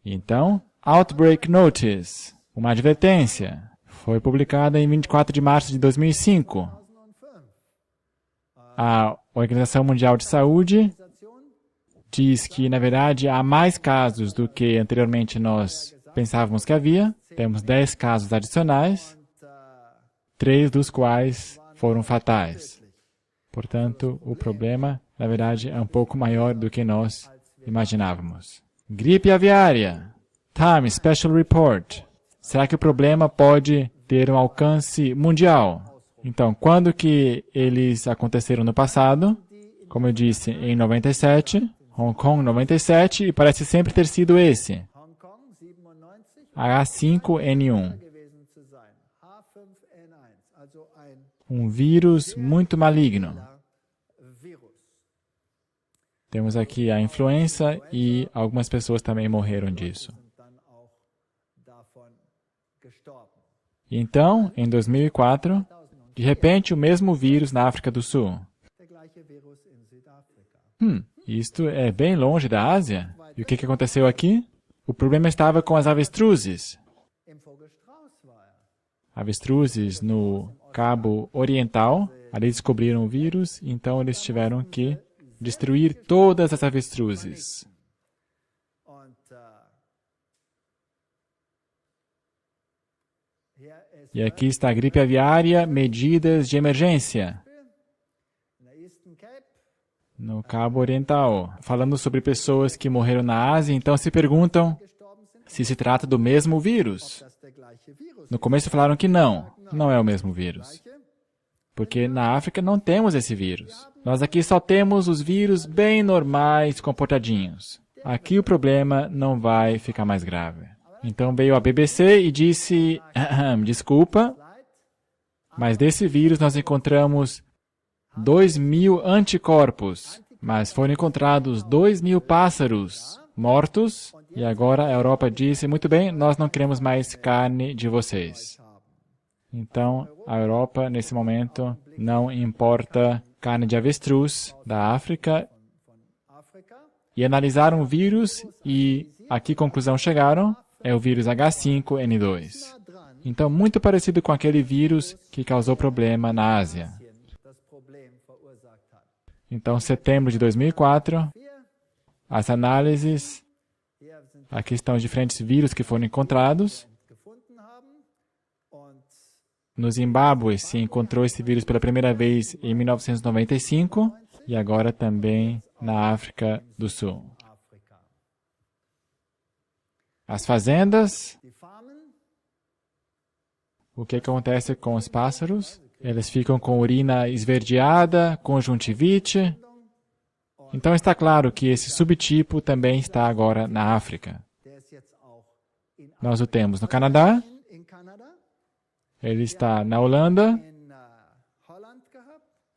Então, Outbreak Notice, uma advertência, foi publicada em 24 de março de 2005. A Organização Mundial de Saúde diz que, na verdade, há mais casos do que anteriormente nós pensávamos que havia. Temos 10 casos adicionais, 3 dos quais foram fatais. Portanto, o problema, na verdade, é um pouco maior do que nós imaginávamos. Gripe aviária. Time Special Report. Será que o problema pode ter um alcance mundial? Então, quando que eles aconteceram no passado? Como eu disse, em 97, Hong Kong 97, e parece sempre ter sido esse. H5N1. Um vírus muito maligno. Temos aqui a influenza e algumas pessoas também morreram disso. Então, em 2004, de repente, o mesmo vírus na África do Sul. Isto é bem longe da Ásia. E o que aconteceu aqui? O problema estava com as avestruzes. Avestruzes no Cabo Oriental. Ali descobriram o vírus, então eles tiveram que destruir todas as avestruzes. E aqui está a gripe aviária, medidas de emergência. No Cabo Oriental, falando sobre pessoas que morreram na Ásia, então se perguntam se se trata do mesmo vírus. No começo falaram que não é o mesmo vírus. Porque na África não temos esse vírus. Nós aqui só temos os vírus bem normais, comportadinhos. Aqui o problema não vai ficar mais grave. Então veio a BBC e disse, desculpa, mas desse vírus nós encontramos 2.000 anticorpos, mas foram encontrados 2.000 pássaros mortos, e agora a Europa disse, muito bem, nós não queremos mais carne de vocês. Então, a Europa, nesse momento, não importa carne de avestruz da África, e analisaram o vírus, e a que conclusão chegaram? É o vírus H5N2. Então, muito parecido com aquele vírus que causou problema na Ásia. Então, setembro de 2004, as análises, aqui estão os diferentes vírus que foram encontrados. No Zimbábue se encontrou esse vírus pela primeira vez em 1995 e agora também na África do Sul. As fazendas, o que acontece com os pássaros? Eles ficam com urina esverdeada, conjuntivite. Então está claro que esse subtipo também está agora na África. Nós o temos no Canadá, ele está na Holanda,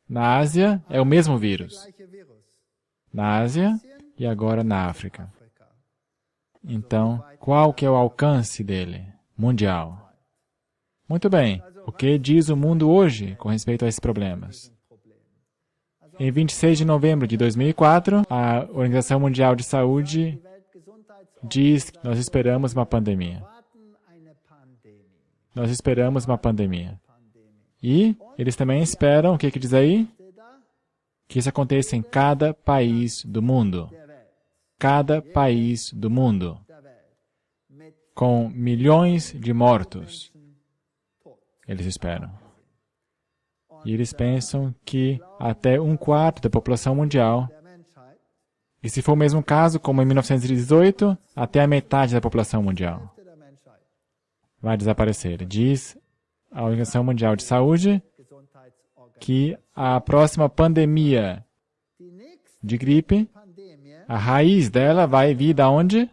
na Ásia, é o mesmo vírus. Na Ásia e agora na África. Então, qual que é o alcance dele? Mundial. Muito bem, o que diz o mundo hoje com respeito a esses problemas? Em 26 de novembro de 2004, a Organização Mundial de Saúde diz que nós esperamos uma pandemia. Nós esperamos uma pandemia. E eles também esperam, o que diz aí? Que isso aconteça em cada país do mundo. Cada país do mundo. com milhões de mortos. Eles esperam. E eles pensam que até 1/4 da população mundial, e se for o mesmo caso, como em 1918, até a metade da população mundial vai desaparecer. Diz a Organização Mundial de Saúde que a próxima pandemia de gripe, a raiz dela vai vir da onde?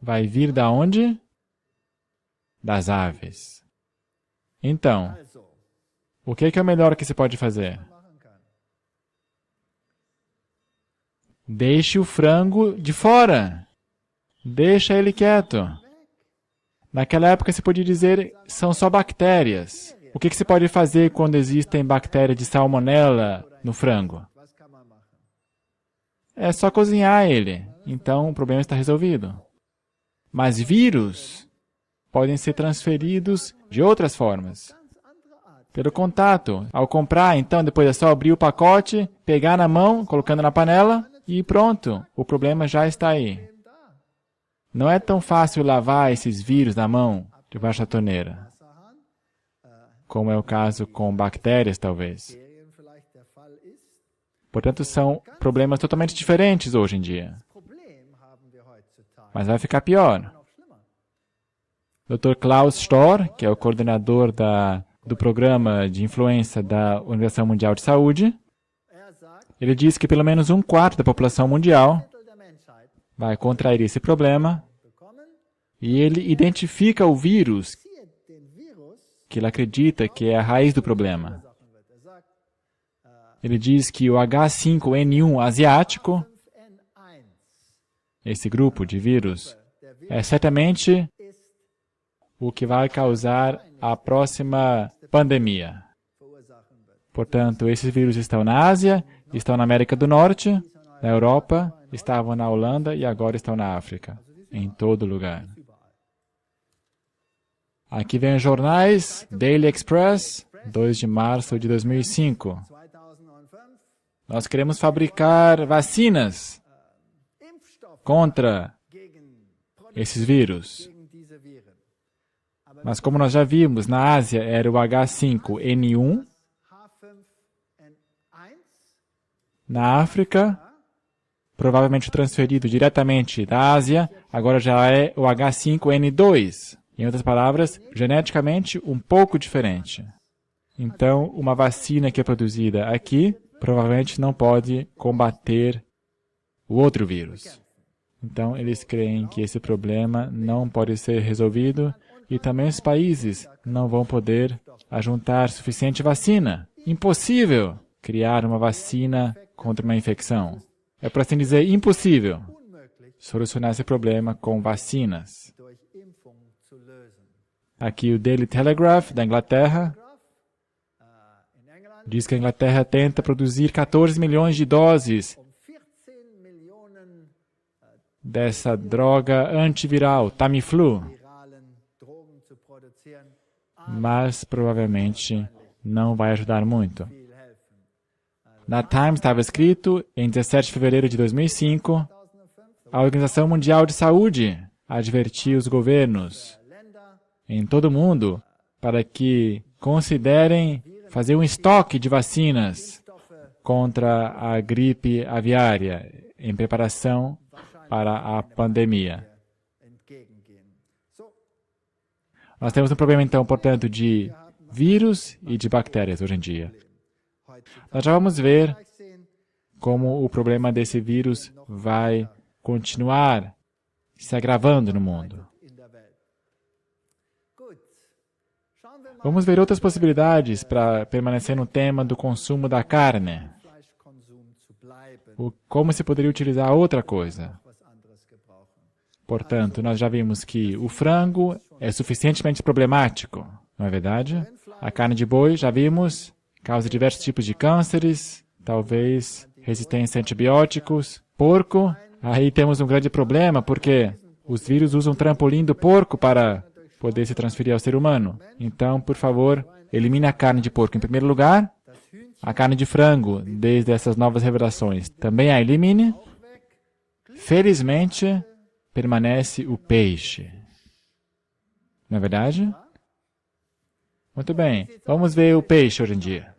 Vai vir da onde? Das aves. Então, o que é o melhor que se pode fazer? Deixe o frango de fora. Deixa ele quieto. Naquela época se podia dizer, são só bactérias. O que se pode fazer quando existem bactérias de salmonela no frango? É só cozinhar ele. Então o problema está resolvido. Mas vírus podem ser transferidos de outras formas. Pelo contato. Ao comprar, então, depois é só abrir o pacote, pegar na mão, colocando na panela e pronto. O problema já está aí. Não é tão fácil lavar esses vírus na mão debaixo da torneira, como é o caso com bactérias, talvez. Portanto, são problemas totalmente diferentes hoje em dia. Mas vai ficar pior. Dr. Klaus Storr, que é o coordenador do programa de influenza da Organização Mundial de Saúde, ele diz que pelo menos 1/4 da população mundial vai contrair esse problema e ele identifica o vírus que ele acredita que é a raiz do problema. Ele diz que o H5N1 asiático, esse grupo de vírus, é certamente o que vai causar a próxima pandemia. Portanto, esses vírus estão na Ásia, estão na América do Norte, na Europa, estavam na Holanda e agora estão na África, em todo lugar. Aqui vem os jornais, Daily Express, 2 de março de 2005. Nós queremos fabricar vacinas contra esses vírus. Mas como nós já vimos, na Ásia era o H5N1. Na África, provavelmente transferido diretamente da Ásia, agora já é o H5N2. Em outras palavras, geneticamente um pouco diferente. Então, uma vacina que é produzida aqui, provavelmente não pode combater o outro vírus. Então, eles creem que esse problema não pode ser resolvido e também os países não vão poder ajuntar suficiente vacina. Impossível criar uma vacina contra uma infecção. É, por assim dizer, impossível solucionar esse problema com vacinas. Aqui o Daily Telegraph, da Inglaterra, diz que a Inglaterra tenta produzir 14 milhões de doses dessa droga antiviral, Tamiflu. Mas provavelmente não vai ajudar muito. Na Times estava escrito, em 17 de fevereiro de 2005, a Organização Mundial de Saúde advertiu os governos em todo o mundo para que considerem fazer um estoque de vacinas contra a gripe aviária em preparação para a pandemia. Nós temos um problema, então, portanto, de vírus e de bactérias hoje em dia. Nós já vamos ver como o problema desse vírus vai continuar se agravando no mundo. Vamos ver outras possibilidades para permanecer no tema do consumo da carne. Como se poderia utilizar outra coisa. Portanto, nós já vimos que o frango é suficientemente problemático, não é verdade? A carne de boi, já vimos, causa diversos tipos de cânceres, talvez resistência a antibióticos. Porco, aí temos um grande problema, porque os vírus usam o trampolim do porco para poder se transferir ao ser humano. Então, por favor, elimine a carne de porco em primeiro lugar. A carne de frango, desde essas novas revelações, também a elimine. Felizmente, permanece o peixe. Não é verdade? Muito bem. Vamos ver o peixe hoje em dia.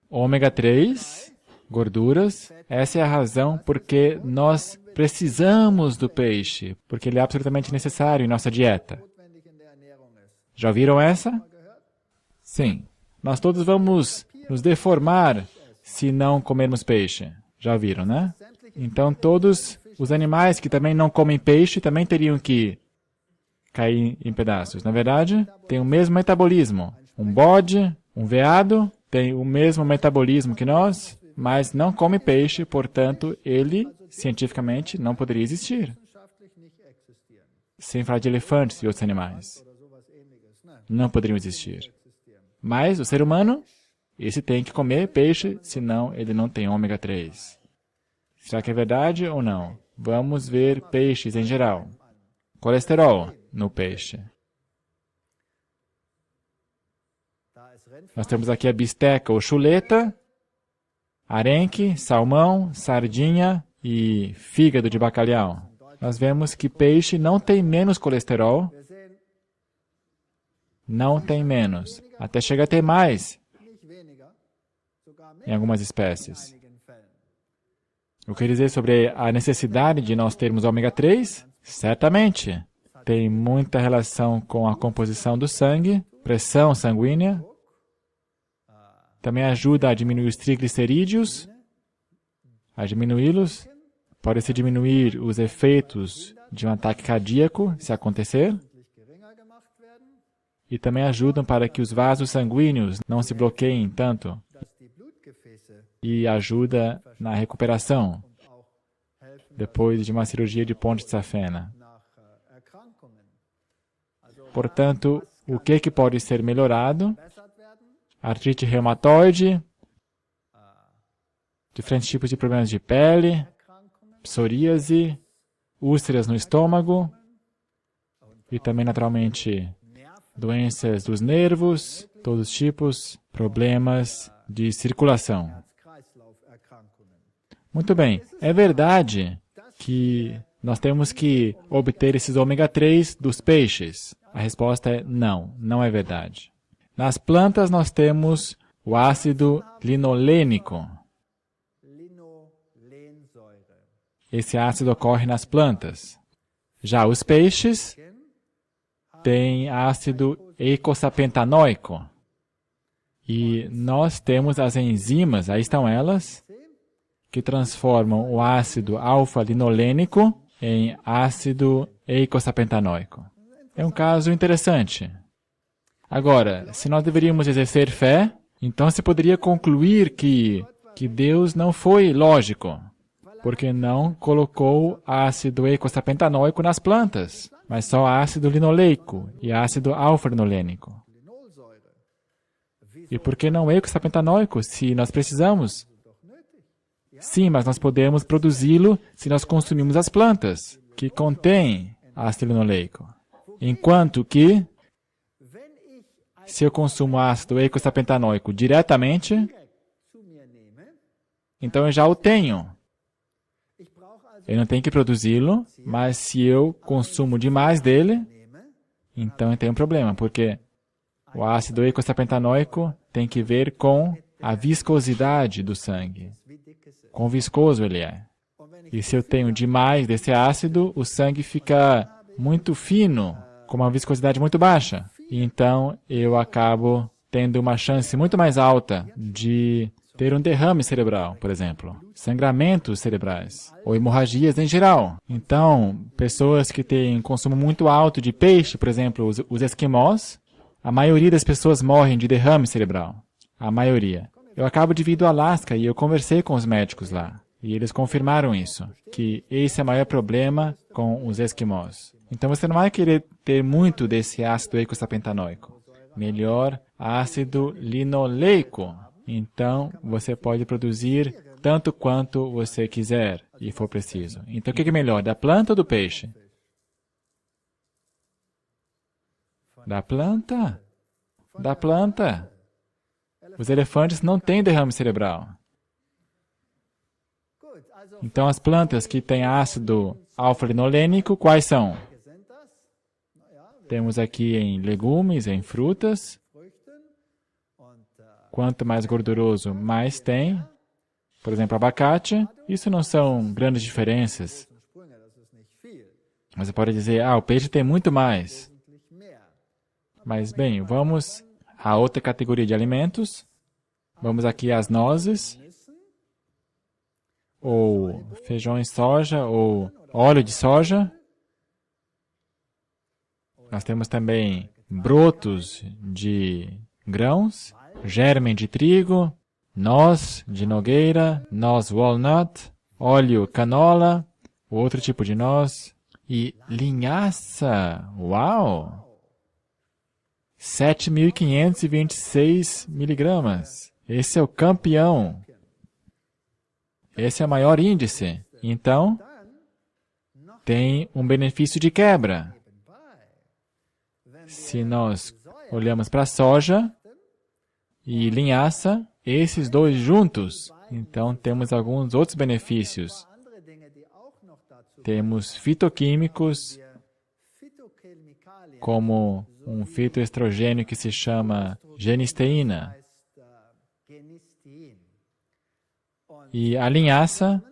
Ômega 3, gorduras. Essa é a razão porque nós precisamos do peixe, porque ele é absolutamente necessário em nossa dieta. Já ouviram essa? Sim. Nós todos vamos nos deformar se não comermos peixe. Já ouviram, né? Então todos os animais que também não comem peixe também teriam que cair em pedaços. Na verdade, tem o mesmo metabolismo. Um bode, um veado, tem o mesmo metabolismo que nós, mas não come peixe, portanto, ele, cientificamente, não poderia existir. Sem falar de elefantes e outros animais. Não poderiam existir. Mas o ser humano, esse tem que comer peixe, senão ele não tem ômega 3. Será que é verdade ou não? Vamos ver peixes em geral. Colesterol no peixe. Nós temos aqui a bisteca ou chuleta, arenque, salmão, sardinha e fígado de bacalhau. Nós vemos que peixe não tem menos colesterol. Não tem menos. Até chega a ter mais em algumas espécies. O que dizer sobre a necessidade de nós termos ômega 3? Certamente. Tem muita relação com a composição do sangue, pressão sanguínea. Também ajuda a diminuir os triglicerídeos, a diminuí-los. Pode-se diminuir os efeitos de um ataque cardíaco, se acontecer. E também ajudam para que os vasos sanguíneos não se bloqueiem tanto. E ajuda na recuperação, depois de uma cirurgia de ponte de safena. Portanto, o que pode ser melhorado? Artrite reumatoide, diferentes tipos de problemas de pele, psoríase, úlceras no estômago e também, naturalmente, doenças dos nervos, todos os tipos, problemas de circulação. Muito bem, é verdade que nós temos que obter esses ômega 3 dos peixes? A resposta é não, não é verdade. Nas plantas nós temos o ácido linolênico. Esse ácido ocorre nas plantas. Já os peixes têm ácido eicosapentanoico. E nós temos as enzimas, aí estão elas, que transformam o ácido alfa-linolênico em ácido eicosapentanoico. É um caso interessante. Agora, se nós deveríamos exercer fé, então se poderia concluir que Deus não foi lógico, porque não colocou ácido eicosapentanoico nas plantas, mas só ácido linoleico e ácido alfa-linolênico. E por que não eicosapentanoico, se nós precisamos? Sim, mas nós podemos produzi-lo se nós consumimos as plantas, que contêm ácido linoleico. Enquanto que, se eu consumo ácido eicosapentanoico diretamente, então eu já o tenho. Eu não tenho que produzi-lo, mas se eu consumo demais dele, então eu tenho um problema, porque o ácido eicosapentanoico tem que ver com a viscosidade do sangue. Quão viscoso ele é. E se eu tenho demais desse ácido, o sangue fica muito fino, com uma viscosidade muito baixa. E então eu acabo tendo uma chance muito mais alta de ter um derrame cerebral, por exemplo, sangramentos cerebrais, ou hemorragias em geral. Então, pessoas que têm consumo muito alto de peixe, por exemplo, os esquimós, a maioria das pessoas morrem de derrame cerebral. A maioria. Eu acabo de vir do Alasca e eu conversei com os médicos lá. E eles confirmaram isso, que esse é o maior problema com os esquimós. Então você não vai querer ter muito desse ácido eicosapentanoico. Melhor ácido linoleico. Então você pode produzir tanto quanto você quiser e for preciso. Então o que é melhor, da planta ou do peixe? Da planta. Da planta. Os elefantes não têm derrame cerebral. Então, as plantas que têm ácido alfa-linolênico, quais são? Temos aqui em legumes, em frutas. Quanto mais gorduroso, mais tem. Por exemplo, abacate. Isso não são grandes diferenças. Mas você pode dizer, o peixe tem muito mais. Mas, bem, vamos a outra categoria de alimentos. Vamos aqui às nozes, ou feijão e soja, ou óleo de soja. Nós temos também brotos de grãos, germe de trigo, noz de nogueira, noz walnut, óleo canola, outro tipo de noz, e linhaça. Uau! 7.526 miligramas. Esse é o campeão. Esse é o maior índice. Então, tem um benefício de quebra. Se nós olhamos para a soja e linhaça, esses dois juntos, então temos alguns outros benefícios. Temos fitoquímicos, como um fitoestrogênio que se chama genisteína. E a linhaça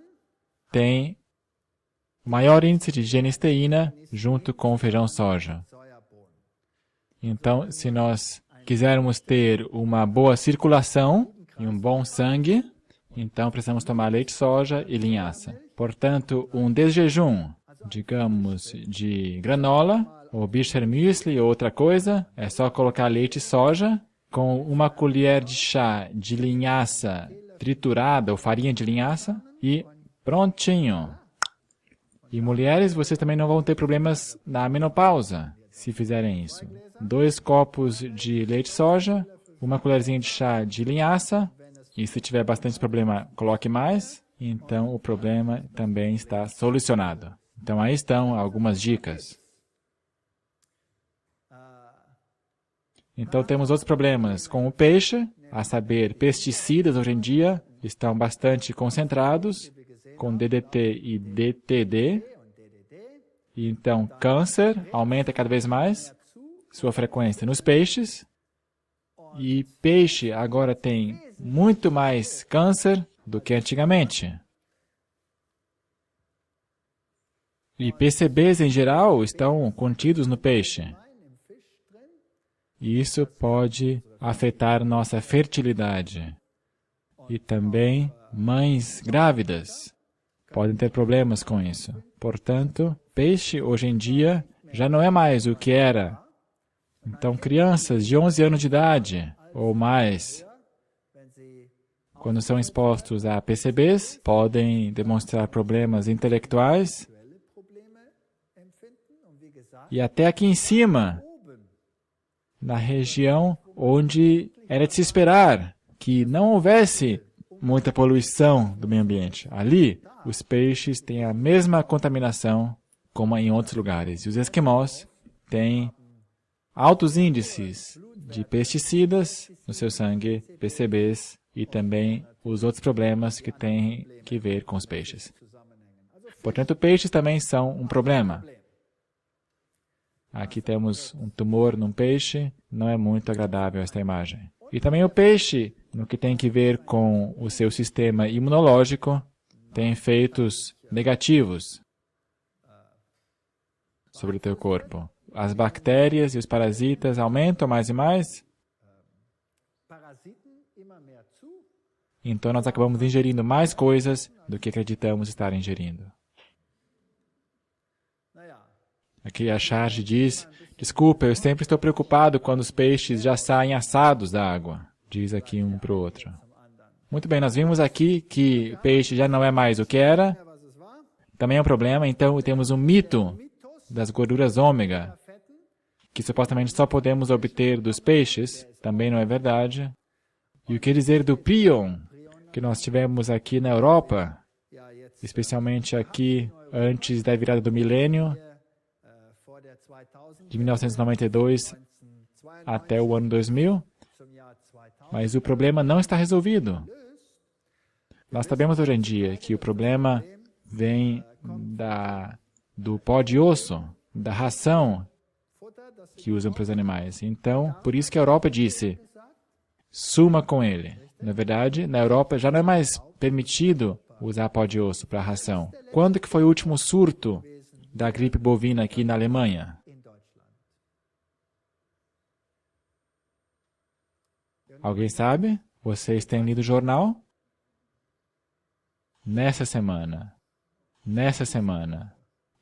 tem o maior índice de genisteína junto com o feijão soja. Então, se nós quisermos ter uma boa circulação e um bom sangue, então precisamos tomar leite soja e linhaça. Portanto, um desjejum, digamos, de granola, ou Bircher Müsli ou outra coisa, é só colocar leite soja com uma colher de chá de linhaça triturada ou farinha de linhaça e prontinho. E mulheres, vocês também não vão ter problemas na menopausa se fizerem isso. 2 copos de leite soja, uma colherzinha de chá de linhaça, e se tiver bastante problema, coloque mais, então o problema também está solucionado. Então aí estão algumas dicas. Então temos outros problemas com o peixe, a saber, pesticidas hoje em dia estão bastante concentrados, com DDT e DTD. E então câncer aumenta cada vez mais sua frequência nos peixes. E peixe agora tem muito mais câncer do que antigamente. E PCBs em geral estão contidos no peixe. E isso pode afetar nossa fertilidade. E também mães grávidas podem ter problemas com isso. Portanto, peixe hoje em dia já não é mais o que era. Então, crianças de 11 anos de idade ou mais, quando são expostos a PCBs, podem demonstrar problemas intelectuais. E até aqui em cima, na região onde era de se esperar que não houvesse muita poluição do meio ambiente. Ali, os peixes têm a mesma contaminação como em outros lugares. E os esquimós têm altos índices de pesticidas no seu sangue, PCBs e também os outros problemas que têm que ver com os peixes. Portanto, peixes também são um problema. Aqui temos um tumor num peixe, não é muito agradável esta imagem. E também o peixe, no que tem que ver com o seu sistema imunológico, tem efeitos negativos sobre o teu corpo. As bactérias e os parasitas aumentam mais e mais. Então nós acabamos ingerindo mais coisas do que acreditamos estar ingerindo. Aqui a charge diz, desculpa, eu sempre estou preocupado quando os peixes já saem assados da água. Diz aqui um para o outro. Muito bem, nós vimos aqui que o peixe já não é mais o que era. Também é um problema, então temos um mito das gorduras ômega, que supostamente só podemos obter dos peixes. Também não é verdade. E o que dizer do prion, que nós tivemos aqui na Europa, especialmente aqui antes da virada do milênio, de 1992 até o ano 2000, mas o problema não está resolvido. Nós sabemos hoje em dia que o problema vem do pó de osso, da ração que usam para os animais. Então, por isso que a Europa disse, suma com ele. Na verdade, na Europa já não é mais permitido usar pó de osso para ração. Quando que foi o último surto da gripe bovina aqui na Alemanha? Alguém sabe? Vocês têm lido o jornal? Nessa semana.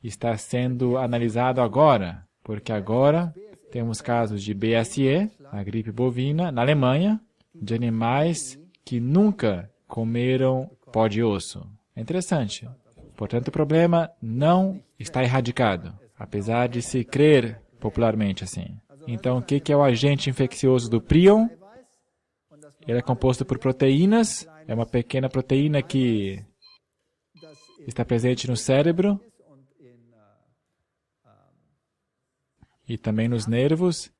Está sendo analisado agora, porque agora temos casos de BSE, a gripe bovina, na Alemanha, de animais que nunca comeram pó de osso. É interessante. Portanto, o problema não está erradicado, apesar de se crer popularmente assim. Então, o que é o agente infeccioso do prion? Ele é composto por proteínas, é uma pequena proteína que está presente no cérebro e também nos nervos,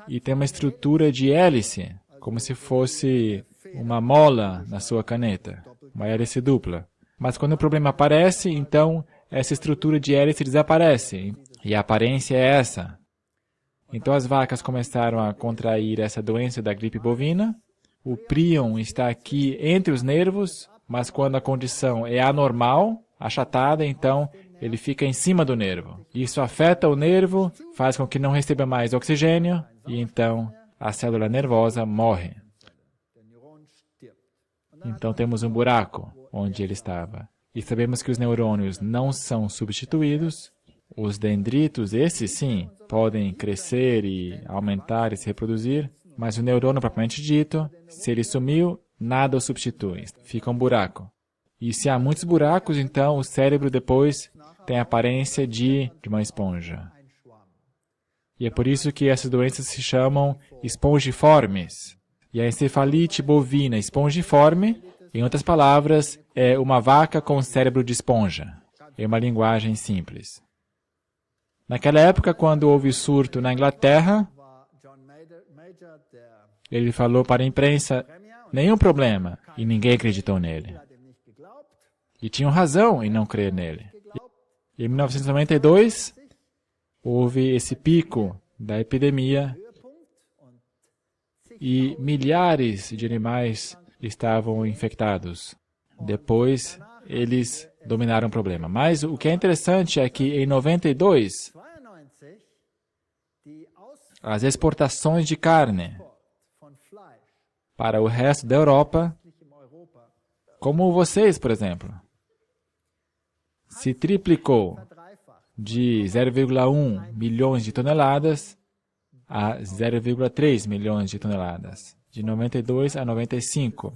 e tem uma estrutura de hélice, como se fosse uma mola na sua caneta, uma hélice dupla. Mas quando o problema aparece, então essa estrutura de hélice desaparece, e a aparência é essa. Então as vacas começaram a contrair essa doença da gripe bovina. O prion está aqui entre os nervos, mas quando a condição é anormal, achatada, então ele fica em cima do nervo. Isso afeta o nervo, faz com que não receba mais oxigênio, e então a célula nervosa morre. Então temos um buraco onde ele estava. E sabemos que os neurônios não são substituídos. Os dendritos, esses sim, podem crescer e aumentar e se reproduzir, mas o neurônio propriamente dito, se ele sumiu, nada o substitui. Fica um buraco. E se há muitos buracos, então o cérebro depois tem a aparência de uma esponja. E é por isso que essas doenças se chamam espongiformes. E a encefalite bovina espongiforme, em outras palavras, é uma vaca com cérebro de esponja. É uma linguagem simples. Naquela época, quando houve surto na Inglaterra, ele falou para a imprensa, nenhum problema, e ninguém acreditou nele. E tinham razão em não crer nele. E em 1992, houve esse pico da epidemia e milhares de animais estavam infectados. Depois, eles dominaram o problema. Mas o que é interessante é que em 92, as exportações de carne para o resto da Europa, como vocês, por exemplo, se triplicou de 0,1 milhões de toneladas a 0,3 milhões de toneladas, de 92 a 95.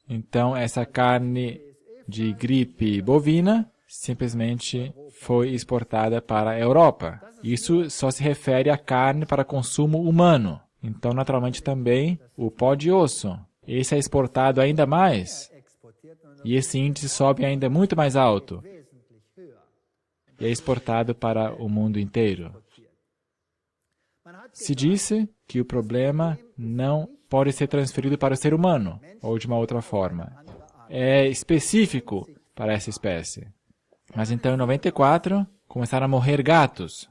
Então, essa carne de gripe bovina simplesmente foi exportada para a Europa. Isso só se refere à carne para consumo humano. Então, naturalmente, também o pó de osso. Esse é exportado ainda mais. E esse índice sobe ainda muito mais alto. E é exportado para o mundo inteiro. Se disse que o problema não pode ser transferido para o ser humano, ou de uma outra forma. É específico para essa espécie. Mas então, em 94, começaram a morrer gatos,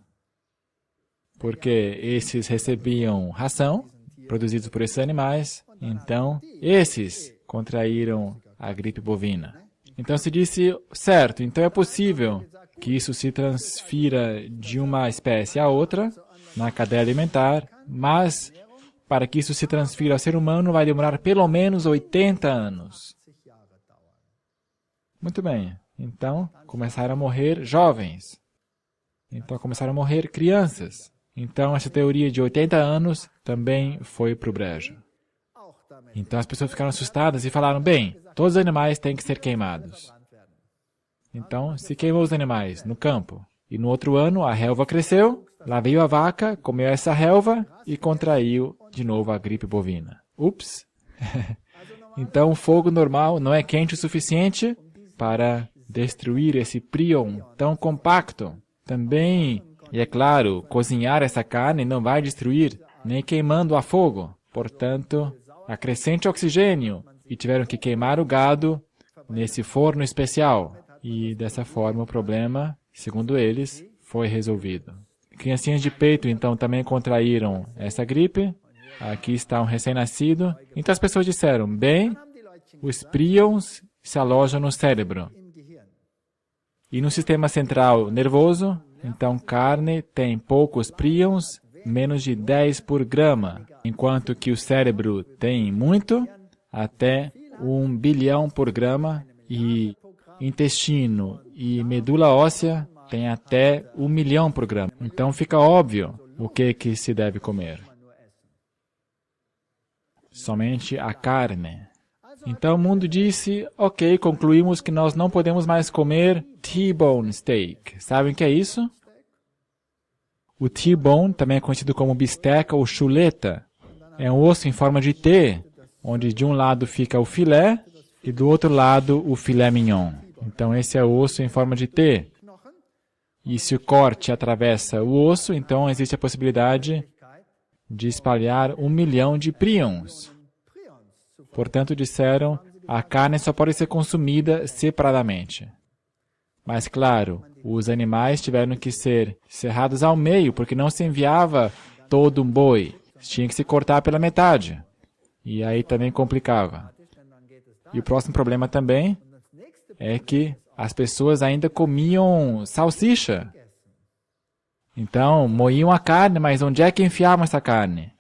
porque esses recebiam ração, produzidos por esses animais, então esses contraíram a gripe bovina. Então se disse, certo, então é possível que isso se transfira de uma espécie a outra, na cadeia alimentar, mas para que isso se transfira ao ser humano vai demorar pelo menos 80 anos. Muito bem, então começaram a morrer jovens, então começaram a morrer crianças. Então essa teoria de 80 anos também foi para o brejo. Então as pessoas ficaram assustadas e falaram, bem, todos os animais têm que ser queimados. Então se queimou os animais no campo. E no outro ano a relva cresceu, lá veio a vaca, comeu essa relva e contraiu de novo a gripe bovina. Ups! Então o fogo normal não é quente o suficiente para destruir esse prion tão compacto. Também, e é claro, cozinhar essa carne não vai destruir, nem queimando a fogo. Portanto, acrescente oxigênio e tiveram que queimar o gado nesse forno especial. E dessa forma o problema, segundo eles, foi resolvido. Criancinhas de peito, então, também contraíram essa gripe. Aqui está um recém-nascido. Então as pessoas disseram, bem, os prions se alojam no cérebro. E no sistema central nervoso, então carne tem poucos prions, menos de 10 por grama, enquanto que o cérebro tem muito, até 1 bilhão por grama, e intestino e medula óssea tem até 1 milhão por grama. Então fica óbvio o que se deve comer. Somente a carne. Então o mundo disse, ok, concluímos que nós não podemos mais comer T-bone steak. Sabem o que é isso? O T-bone também é conhecido como bisteca ou chuleta. É um osso em forma de T, onde de um lado fica o filé e do outro lado o filé mignon. Então esse é o osso em forma de T. E se o corte atravessa o osso, então existe a possibilidade de espalhar 1 milhão de prions. Portanto, disseram, a carne só pode ser consumida separadamente. Mas, claro, os animais tiveram que ser serrados ao meio, porque não se enviava todo um boi. Tinha que se cortar pela metade. E aí também complicava. E o próximo problema também é que as pessoas ainda comiam salsicha. Então, moíam a carne, mas onde é que enfiavam essa carne?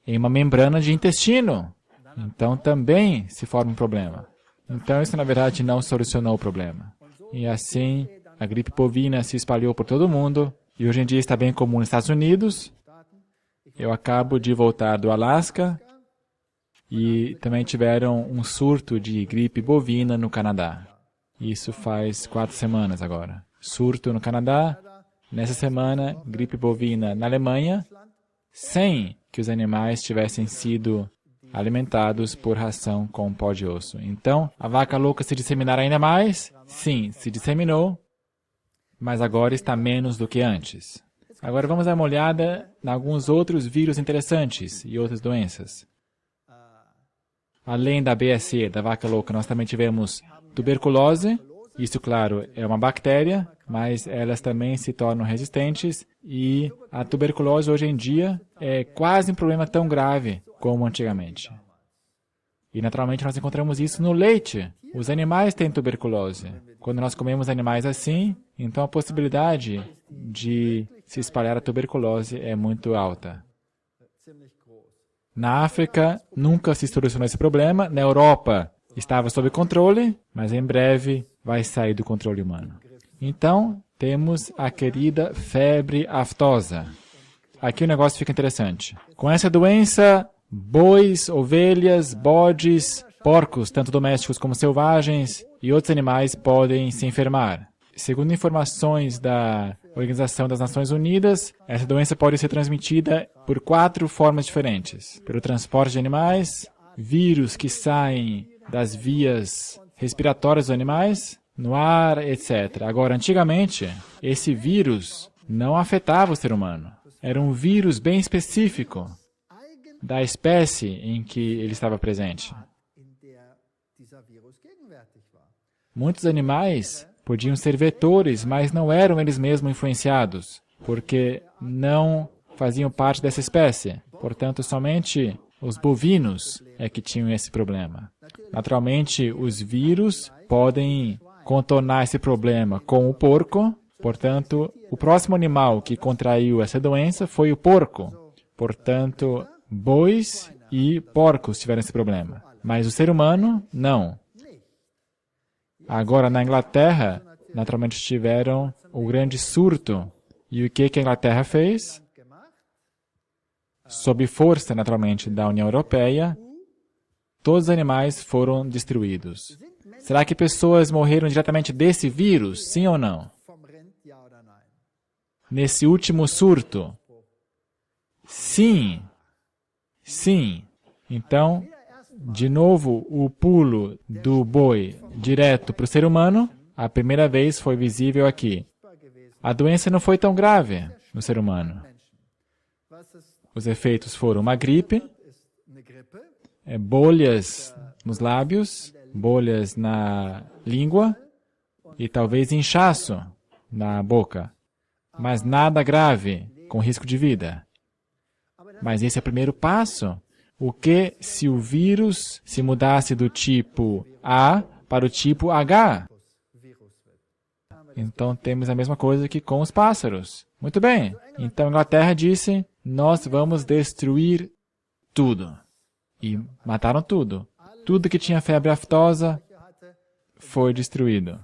Em uma membrana de intestino. Então, também se forma um problema. Então, isso, na verdade, não solucionou o problema. E assim, a gripe bovina se espalhou por todo o mundo, e hoje em dia está bem comum nos Estados Unidos. Eu acabo de voltar do Alasca, e também tiveram um surto de gripe bovina no Canadá. Isso faz 4 semanas agora. Surto no Canadá, nessa semana, gripe bovina na Alemanha, sem que os animais tivessem sido alimentados por ração com pó de osso. Então, a vaca louca se disseminará ainda mais? Sim, se disseminou, mas agora está menos do que antes. Agora vamos dar uma olhada em alguns outros vírus interessantes e outras doenças. Além da BSE, da vaca louca, nós também tivemos tuberculose. Isso, claro, é uma bactéria, mas elas também se tornam resistentes e a tuberculose hoje em dia é quase um problema tão grave como antigamente. E naturalmente nós encontramos isso no leite. Os animais têm tuberculose. Quando nós comemos animais assim, então a possibilidade de se espalhar a tuberculose é muito alta. Na África, nunca se solucionou esse problema. Na Europa, estava sob controle, mas em breve vai sair do controle humano. Então, temos a querida febre aftosa. Aqui o negócio fica interessante. Com essa doença, bois, ovelhas, bodes, porcos, tanto domésticos como selvagens, e outros animais podem se enfermar. Segundo informações da Organização das Nações Unidas, essa doença pode ser transmitida por 4 formas diferentes. Pelo transporte de animais, vírus que saem das vias respiratórias dos animais, no ar, etc. Agora, antigamente, esse vírus não afetava o ser humano. Era um vírus bem específico da espécie em que ele estava presente. Muitos animais podiam ser vetores, mas não eram eles mesmos influenciados, porque não faziam parte dessa espécie. Portanto, somente os bovinos é que tinham esse problema. Naturalmente, os vírus podem contornar esse problema com o porco. Portanto, o próximo animal que contraiu essa doença foi o porco. Portanto, bois e porcos tiveram esse problema. Mas o ser humano, não. Agora, na Inglaterra, naturalmente tiveram o grande surto. E o que a Inglaterra fez? Sob força, naturalmente, da União Europeia, todos os animais foram destruídos. Será que pessoas morreram diretamente desse vírus? Sim ou não? Nesse último surto? Sim. Sim. Então, de novo, o pulo do boi direto para o ser humano, a primeira vez foi visível aqui. A doença não foi tão grave no ser humano. Os efeitos foram uma gripe, bolhas nos lábios, bolhas na língua e talvez inchaço na boca. mas nada grave, com risco de vida. Mas esse é o primeiro passo. O que se o vírus se mudasse do tipo A para o tipo H? Então temos a mesma coisa que com os pássaros. Muito bem. Então a Inglaterra disse, nós vamos destruir tudo. E mataram tudo. Tudo que tinha febre aftosa foi destruído.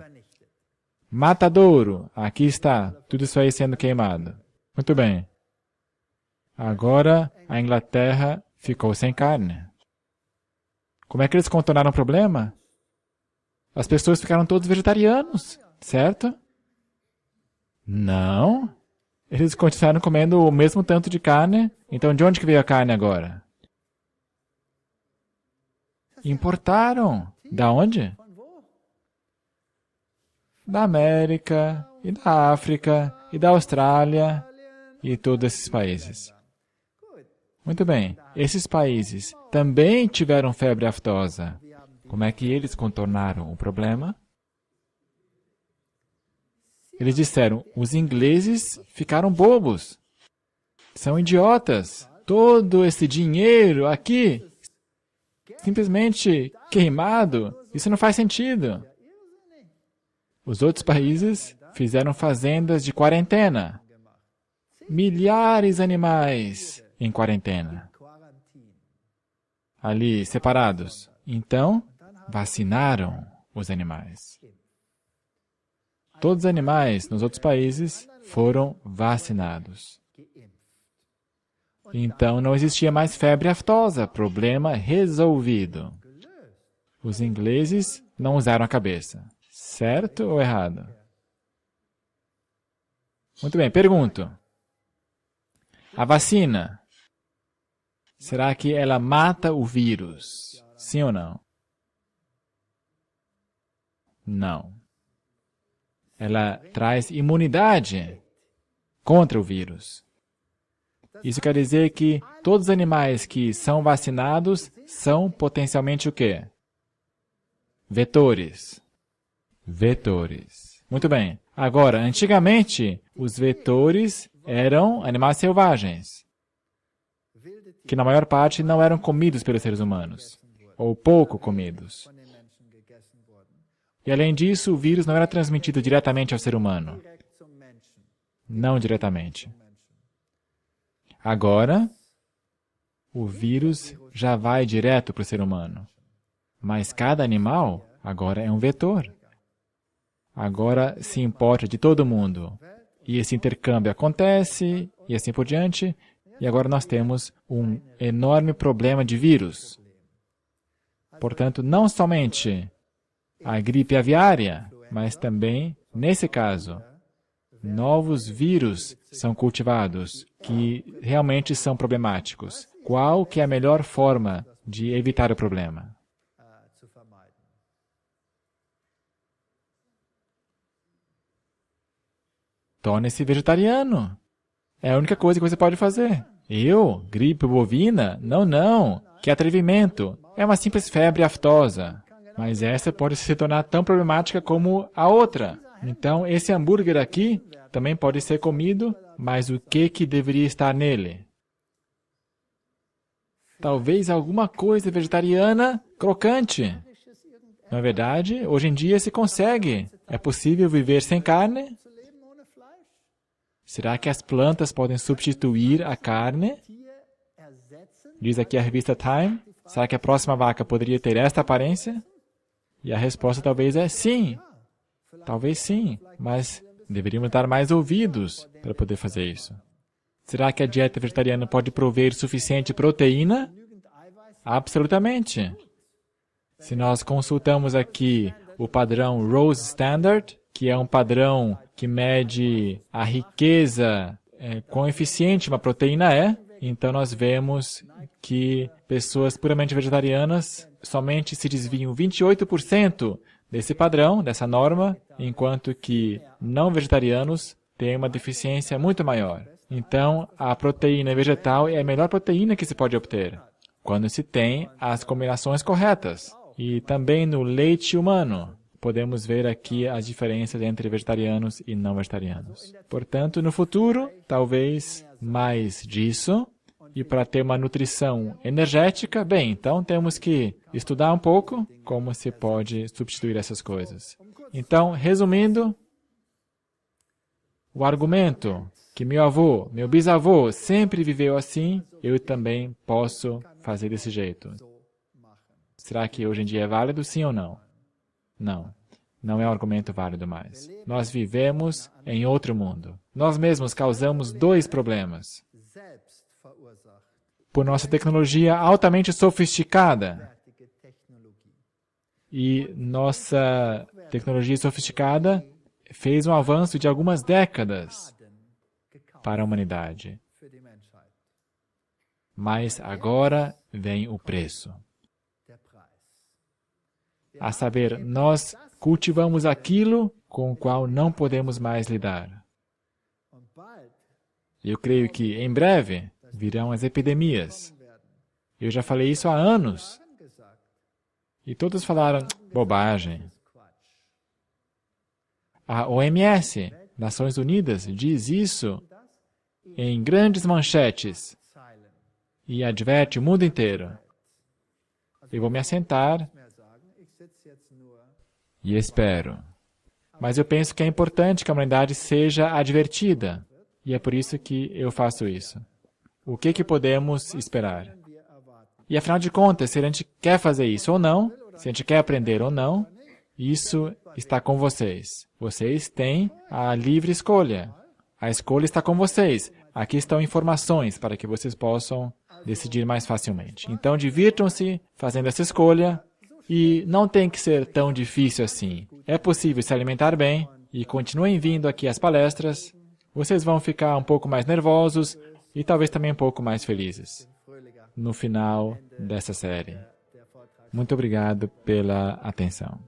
Matadouro, aqui está, tudo isso aí sendo queimado. Muito bem. Agora a Inglaterra ficou sem carne. Como é que eles contornaram o problema? As pessoas ficaram todos vegetarianos, certo? Não. Eles continuaram comendo o mesmo tanto de carne. Então de onde que veio a carne agora? Importaram. Da onde? Da América, e da África, e da Austrália, e todos esses países. Muito bem, esses países também tiveram febre aftosa. Como é que eles contornaram o problema? Eles disseram, os ingleses ficaram bobos. São idiotas. Todo esse dinheiro aqui, simplesmente queimado, isso não faz sentido. Os outros países fizeram fazendas de quarentena. Milhares de animais em quarentena. Ali, separados. Então, vacinaram os animais. Todos os animais nos outros países foram vacinados. Então, não existia mais febre aftosa. Problema resolvido. Os ingleses não usaram a cabeça. Certo ou errado? Muito bem, pergunto. A vacina, será que ela mata o vírus? Sim ou não? Não. Ela traz imunidade contra o vírus. Isso quer dizer que todos os animais que são vacinados são potencialmente o quê? Vetores. Vetores. Muito bem. Agora, antigamente, os vetores eram animais selvagens, que na maior parte não eram comidos pelos seres humanos, ou pouco comidos. E além disso, o vírus não era transmitido diretamente ao ser humano. Não diretamente. Agora, o vírus já vai direto para o ser humano. Mas cada animal agora é um vetor. Agora se importa de todo mundo. E esse intercâmbio acontece, e assim por diante. E agora nós temos um enorme problema de vírus. Portanto, não somente a gripe aviária, mas também, nesse caso, novos vírus são cultivados que realmente são problemáticos. Qual que é a melhor forma de evitar o problema? Torne-se vegetariano. É a única coisa que você pode fazer. Eu? Gripe bovina? Não, não. Que atrevimento. É uma simples febre aftosa. Mas essa pode se tornar tão problemática como a outra. Então, esse hambúrguer aqui também pode ser comido, mas o que deveria estar nele? Talvez alguma coisa vegetariana crocante. Na verdade, hoje em dia se consegue. É possível viver sem carne? Será que as plantas podem substituir a carne? Diz aqui a revista Time. Será que a próxima vaca poderia ter esta aparência? E a resposta talvez é sim. Talvez sim, mas deveríamos dar mais ouvidos para poder fazer isso. Será que a dieta vegetariana pode prover suficiente proteína? Absolutamente. Se nós consultamos aqui o padrão Rose Standard, que é um padrão que mede a riqueza, quão eficiente uma proteína é, então nós vemos que pessoas puramente vegetarianas somente se desviam 28% desse padrão, dessa norma, enquanto que não vegetarianos têm uma deficiência muito maior. Então, a proteína vegetal é a melhor proteína que se pode obter, quando se tem as combinações corretas. E também no leite humano. podemos ver aqui as diferenças entre vegetarianos e não vegetarianos. Portanto, no futuro, talvez mais disso. E para ter uma nutrição energética, bem, então temos que estudar um pouco como se pode substituir essas coisas. Então, resumindo, o argumento que meu avô, meu bisavô sempre viveu assim, eu também posso fazer desse jeito. Será que hoje em dia é válido, sim ou não? Não. Não é um argumento válido mais. Nós vivemos em outro mundo. Nós mesmos causamos dois problemas. Por nossa tecnologia altamente sofisticada. E nossa tecnologia sofisticada fez um avanço de algumas décadas para a humanidade. Mas agora vem o preço. A saber, nós cultivamos aquilo com o qual não podemos mais lidar. Eu creio que, em breve, virão as epidemias. Eu já falei isso há anos. E todos falaram, bobagem. A OMS, Nações Unidas, diz isso em grandes manchetes e adverte o mundo inteiro. Eu vou me assentar e espero. Mas eu penso que é importante que a humanidade seja advertida. E é por isso que eu faço isso. O que podemos esperar? E, afinal de contas, se a gente quer fazer isso ou não, se a gente quer aprender ou não, isso está com vocês. Vocês têm a livre escolha. A escolha está com vocês. Aqui estão informações para que vocês possam decidir mais facilmente. Então, divirtam-se fazendo essa escolha e não tem que ser tão difícil assim. É possível se alimentar bem e continuem vindo aqui às palestras. Vocês vão ficar um pouco mais nervosos e talvez também um pouco mais felizes no final dessa série. Muito obrigado pela atenção.